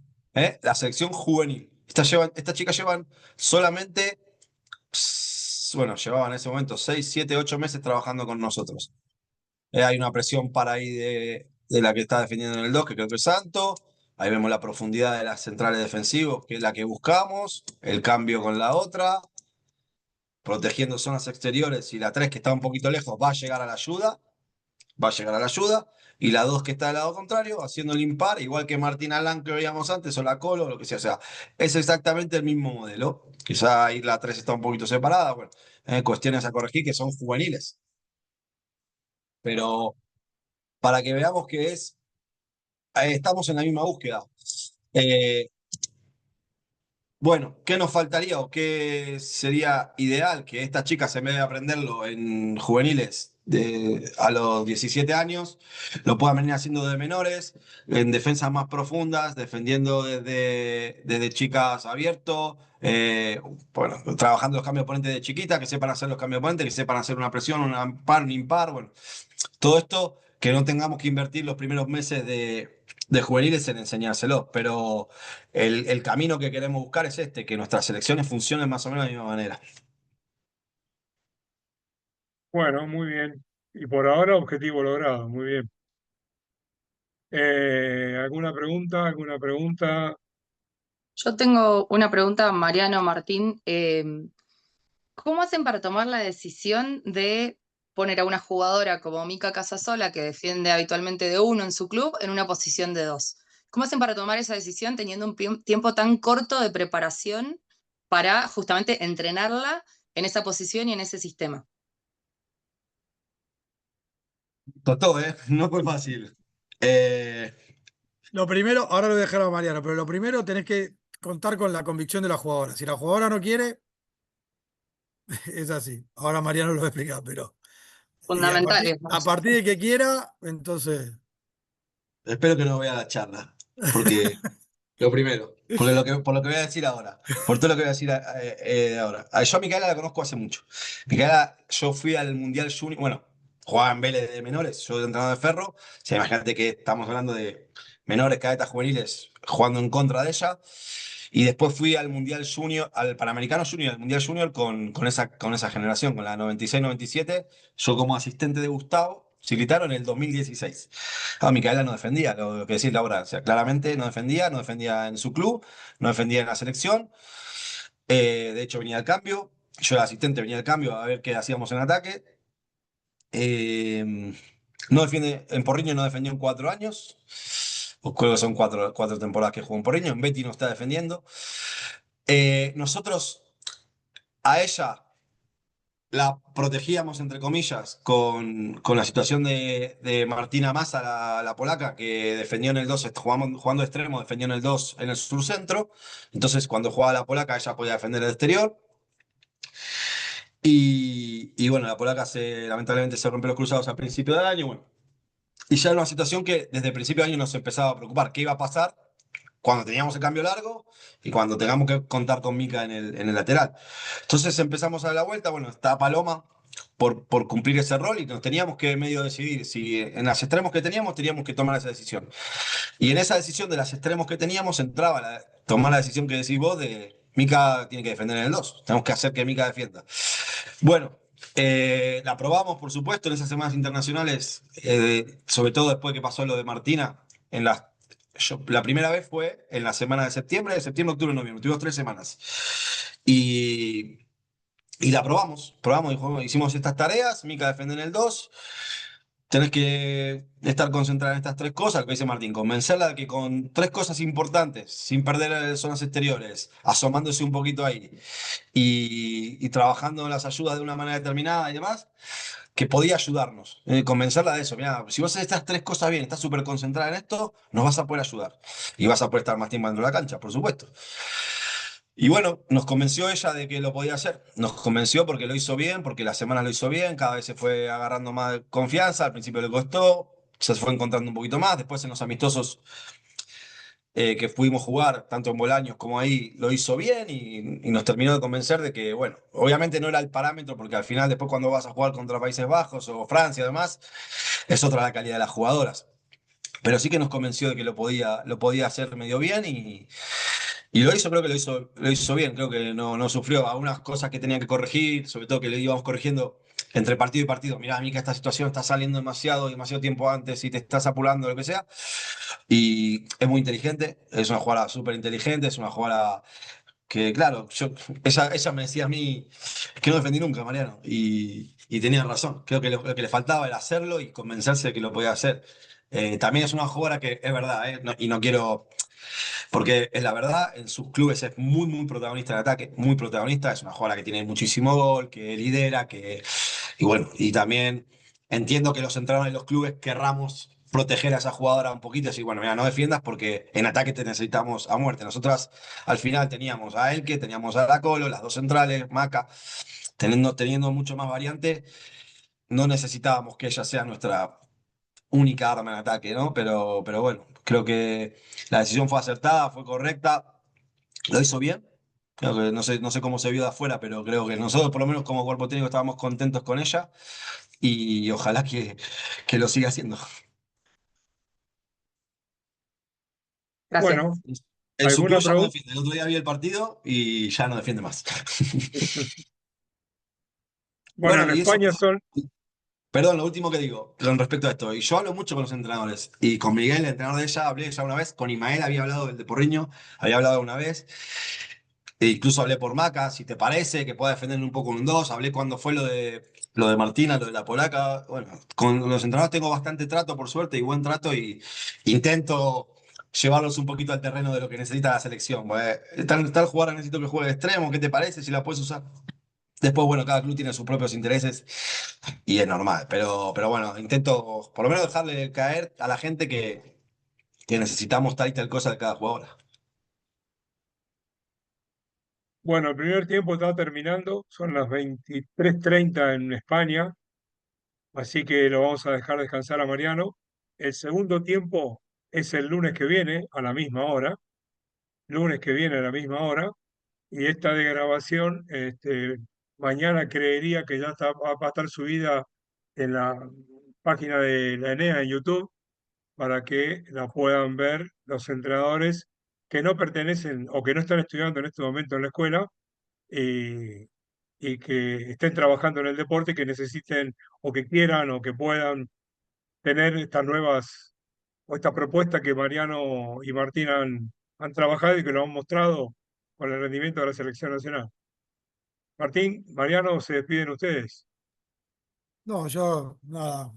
B: La selección juvenil. Estas chicas llevan solamente, bueno, llevaban en ese momento 6, 7, 8 meses trabajando con nosotros. Hay una presión para ahí de la que está defendiendo en el 2, que creo que es Santo. Ahí vemos la profundidad de las centrales defensivos, que es la que buscamos. El cambio con la otra. Protegiendo zonas exteriores. Y la 3, que está un poquito lejos, va a llegar a la ayuda. Va a llegar a la ayuda. Y la 2 que está del lado contrario, haciendo el impar, igual que Martín Alán que veíamos antes, o la Colo, o lo que sea. O sea, es exactamente el mismo modelo. Quizá ahí la 3 está un poquito separada. Bueno, cuestiones a corregir que son juveniles. Pero para que veamos que estamos en la misma búsqueda. Eh, bueno, ¿qué nos faltaría o qué sería ideal que estas chicas, en vez de aprenderlo en juveniles a los 17 años, lo puedan venir haciendo de menores, en defensas más profundas, defendiendo desde chicas abierto, bueno, trabajando los cambios de oponente de chiquita, que sepan hacer los cambios de oponente, que sepan hacer una presión, un amparo, un impar, bueno, todo esto que no tengamos que invertir los primeros meses de juveniles en enseñárselo, pero el camino que queremos buscar es este, que nuestras selecciones funcionen más o menos de la misma manera.
A: Bueno, muy bien. Y por ahora, objetivo logrado. Muy bien. ¿Alguna pregunta? ¿Alguna pregunta?
E: Yo tengo una pregunta, Mariano Martín. ¿Cómo hacen para tomar la decisión de poner a una jugadora como Mika Casasola, que defiende habitualmente de uno en su club, en una posición de dos? ¿Cómo hacen para tomar esa decisión teniendo un tiempo tan corto de preparación para justamente entrenarla en esa posición y en ese sistema?
B: Totó, ¿eh? No fue fácil. Eh,
C: Lo primero, ahora lo voy a dejar a Mariano, pero lo primero tenés que contar con la convicción de la jugadora. Si la jugadora no quiere, es así. Ahora Mariano lo va a explicar, pero. Y
E: Fundamentales, ¿no?
C: a partir de que quiera, entonces.
B: Espero que no vea la charla, porque lo primero, por lo que voy a decir ahora, por todo lo que voy a decir ahora. Yo a Micaela la conozco hace mucho. Micaela, yo fui al Mundial Junior, bueno, jugaba en Vélez de menores, yo de entrenador de Ferro. O sea, imagínate que estamos hablando de menores, cadetas juveniles, jugando en contra de ella. Y después fui al Mundial Junior, al Panamericano Junior, al Mundial Junior con esa generación, con la 96-97, yo como asistente de Gustavo Silitaro en el 2016. Micaela no defendía, lo que decís Laura, o sea, claramente no defendía en su club, no defendía en la selección. De hecho, venía al cambio, yo era asistente, venía al cambio a ver qué hacíamos en ataque. Eh, no defiende, en Porriño no defendió en 4 años. Pues creo que son cuatro temporadas que jugó en Porriño. En Betty no está defendiendo. Nosotros a ella la protegíamos, entre comillas, con la situación de Martina Massa, la polaca, que defendió en el 2, jugando extremo, defendió en el 2 en el sur centro. Entonces, cuando jugaba la polaca, ella podía defender el exterior. Y bueno, la polaca lamentablemente se rompió los cruzados al principio del año. Bueno, y ya era una situación que desde el principio de año nos empezaba a preocupar. ¿Qué iba a pasar cuando teníamos el cambio largo y cuando tengamos que contar con Mica en el lateral? Entonces empezamos a dar la vuelta. Bueno, está Paloma por cumplir ese rol y nos teníamos que medio decidir si en las extremos que teníamos que tomar esa decisión. Y en esa decisión de las extremos que teníamos entraba tomar la decisión que decís vos de Mica tiene que defender en el 2. Tenemos que hacer que Mica defienda. Bueno, la probamos, por supuesto, en esas semanas internacionales, sobre todo después que pasó lo de Martina. La primera vez fue en la semana de septiembre, octubre, noviembre. Tuvimos 3 semanas. Y la probamos, hicimos estas tareas. Mica defiende en el 2. Tenés que estar concentrada en estas 3 cosas, lo que dice Martín, convencerla de que con 3 cosas importantes, sin perder zonas exteriores, asomándose un poquito ahí y trabajando en las ayudas de una manera determinada y demás, que podía ayudarnos. Convencerla de eso. Mira, si vos haces estas 3 cosas bien, estás súper concentrada en esto, nos vas a poder ayudar. Y vas a poder estar más tiempo dentro de la cancha, por supuesto. Y bueno, nos convenció ella de que lo podía hacer. Nos convenció porque lo hizo bien, porque las semanas lo hizo bien, cada vez se fue agarrando más confianza, al principio le costó, se fue encontrando un poquito más, después en los amistosos que pudimos jugar, tanto en Bolaños como ahí, lo hizo bien y nos terminó de convencer de que, bueno, obviamente no era el parámetro, porque al final después cuando vas a jugar contra Países Bajos o Francia además, es otra la calidad de las jugadoras. Pero sí que nos convenció de que lo podía hacer medio bien y lo hizo, creo que lo hizo bien, creo que no sufrió algunas cosas que tenía que corregir, sobre todo que le íbamos corrigiendo entre partido y partido. Mirá, Mica, esta situación está saliendo demasiado tiempo antes y te estás apurando, lo que sea. Y es muy inteligente, es una jugadora súper inteligente, es una jugadora que, claro, ella me decía a mí que no defendí nunca, Mariano, y tenía razón. Creo que lo que le faltaba era hacerlo y convencerse de que lo podía hacer. También es una jugadora que es verdad, y no quiero, porque es la verdad, en sus clubes es muy, muy protagonista en ataque, muy protagonista, es una jugadora que tiene muchísimo gol, que lidera, y bueno, y también entiendo que los entrenadores de los clubes querramos proteger a esa jugadora un poquito y decir, bueno, mira, no defiendas porque en ataque te necesitamos a muerte. Nosotras al final teníamos a Elke, teníamos a la Colo, las 2 centrales, Maca, teniendo mucho más variante, no necesitábamos que ella sea nuestra única arma en ataque, ¿no? Pero bueno, creo que la decisión fue acertada, fue correcta, lo hizo bien. Creo que no sé cómo se vio de afuera, pero creo que nosotros, por lo menos como cuerpo técnico, estábamos contentos con ella y ojalá que lo siga haciendo.
E: Gracias.
A: Bueno,
B: En su
A: ¿alguna
B: club ya no
A: pregunta?
B: defiende. El otro día vi el partido y ya no defiende más.
A: Bueno,
B: Bueno,
A: en
B: y eso,
A: España son,
B: perdón, lo último que digo con respecto a esto. Y yo hablo mucho con los entrenadores. Y con Miguel, el entrenador de ella, hablé ya una vez. Con Ismael había hablado del de Porriño, había hablado una vez. E incluso hablé por Maca, si te parece, que pueda defender un poco un 2. Hablé cuando fue lo de Martina, lo de la polaca. Bueno, con los entrenadores tengo bastante trato, por suerte, y buen trato, y intento llevarlos un poquito al terreno de lo que necesita la selección. Pues, tal jugador necesito que juegue de extremo, ¿qué te parece? Si la puedes usar. Después, bueno, cada club tiene sus propios intereses y es normal. Pero bueno, intento por lo menos dejarle caer a la gente que necesitamos tal y tal cosa de cada jugador.
A: Bueno, el primer tiempo está terminando, son las 23:30 en España, así que lo vamos a dejar descansar a Mariano. El segundo tiempo es el lunes que viene a la misma hora, lunes que viene a la misma hora, y esta de grabación, mañana creería que ya va a estar subida en la página de la ENEA en YouTube para que la puedan ver los entrenadores que no pertenecen o que no están estudiando en este momento en la escuela y, y que estén trabajando en el deporte y que necesiten o que quieran o que puedan tener estas nuevas o esta propuesta que Mariano y Martín han trabajado y que lo han mostrado con el rendimiento de la selección nacional. Martín, Mariano, se despiden ustedes.
C: No, yo, nada.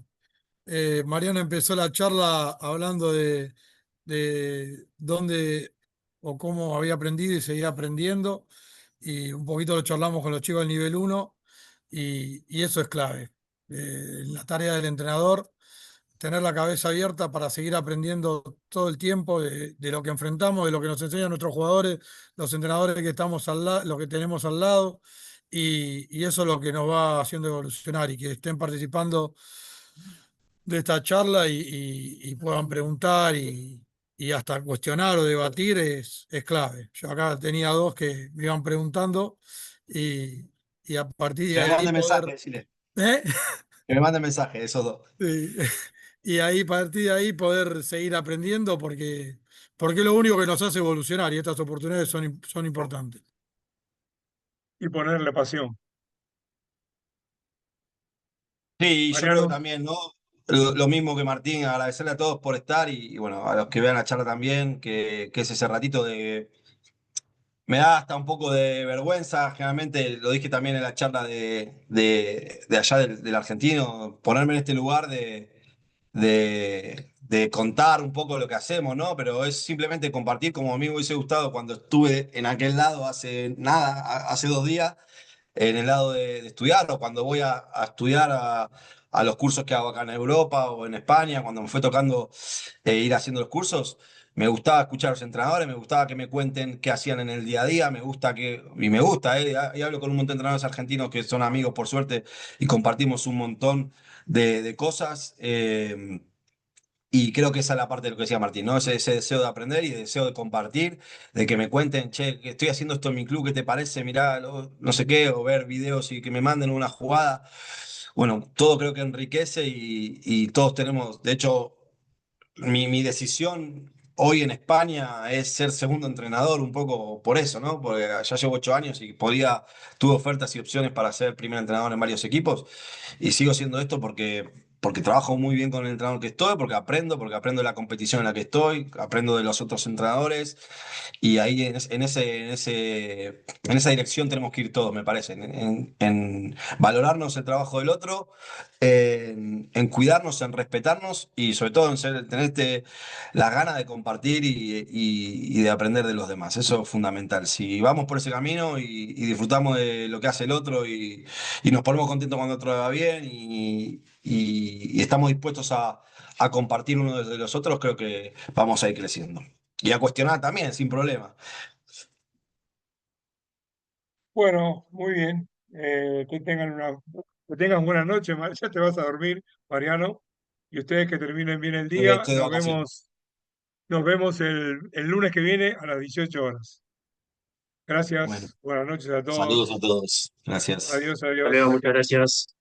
C: Mariano empezó la charla hablando de dónde o cómo había aprendido y seguía aprendiendo. Y un poquito lo charlamos con los chicos del nivel uno y eso es clave. La tarea del entrenador, tener la cabeza abierta para seguir aprendiendo todo el tiempo de lo que enfrentamos, de lo que nos enseñan nuestros jugadores, los entrenadores que estamos lo que tenemos al lado, y eso es lo que nos va haciendo evolucionar y que estén participando de esta charla y puedan preguntar y hasta cuestionar o debatir es clave. Yo acá tenía dos que me iban preguntando y a partir de
B: Que me
C: ahí
B: mande mensaje,
C: poder...
B: decirle.
C: ¿Eh?
B: Que me mande mensaje, esos dos.
C: Sí. Y ahí, a partir de ahí, poder seguir aprendiendo porque es lo único que nos hace evolucionar y estas oportunidades son importantes.
A: Y ponerle pasión.
B: Sí, yo creo que
A: Mariano,
B: también, ¿no? Lo mismo que Martín, agradecerle a todos por estar y bueno, a los que vean la charla también, que es ese ratito de... Me da hasta un poco de vergüenza, generalmente lo dije también en la charla de allá del argentino, ponerme en este lugar de contar un poco lo que hacemos, ¿no? Pero es simplemente compartir como a mí me hubiese gustado cuando estuve en aquel lado hace nada, hace 2 días en el lado de estudiar, o cuando voy a estudiar a los cursos que hago acá en Europa o en España, cuando me fue tocando ir haciendo los cursos, me gustaba escuchar a los entrenadores, me gustaba que me cuenten qué hacían en el día a día, y me gusta, y hablo con un montón de entrenadores argentinos que son amigos por suerte y compartimos un montón de cosas. Y creo que esa es la parte de lo que decía Martín, ¿no? Ese deseo de aprender y deseo de compartir, de que me cuenten, che, que estoy haciendo esto en mi club, ¿qué te parece? Mirá, no sé qué, o ver videos y que me manden una jugada. Bueno, todo creo que enriquece y todos tenemos, de hecho, mi decisión hoy en España es ser segundo entrenador, un poco por eso, ¿no? Porque ya llevo 8 años y tuve ofertas y opciones para ser primer entrenador en varios equipos y sigo siendo esto porque trabajo muy bien con el entrenador que estoy, porque aprendo de la competición en la que estoy, aprendo de los otros entrenadores y ahí en esa dirección tenemos que ir todos, me parece, en valorarnos el trabajo del otro, en cuidarnos, en respetarnos y sobre todo en tener la gana de compartir y de aprender de los demás. Eso es fundamental. Si vamos por ese camino y disfrutamos de lo que hace el otro y nos ponemos contentos cuando otro va bien y estamos dispuestos a compartir uno de los otros, creo que vamos a ir creciendo. Y a cuestionar también, sin problema.
A: bueno, muy bien. Que tengan buena noche, ya te vas a dormir, Mariano. Y ustedes que terminen bien el día,
B: Estoy de vacaciones.
A: nos vemos el lunes que viene a las 18 horas.
B: Bueno,
A: Gracias, buenas noches a
B: saludos a
A: todos.
B: todos. Gracias.
A: Adiós,
F: Hasta luego,
A: adiós.
F: muchas gracias.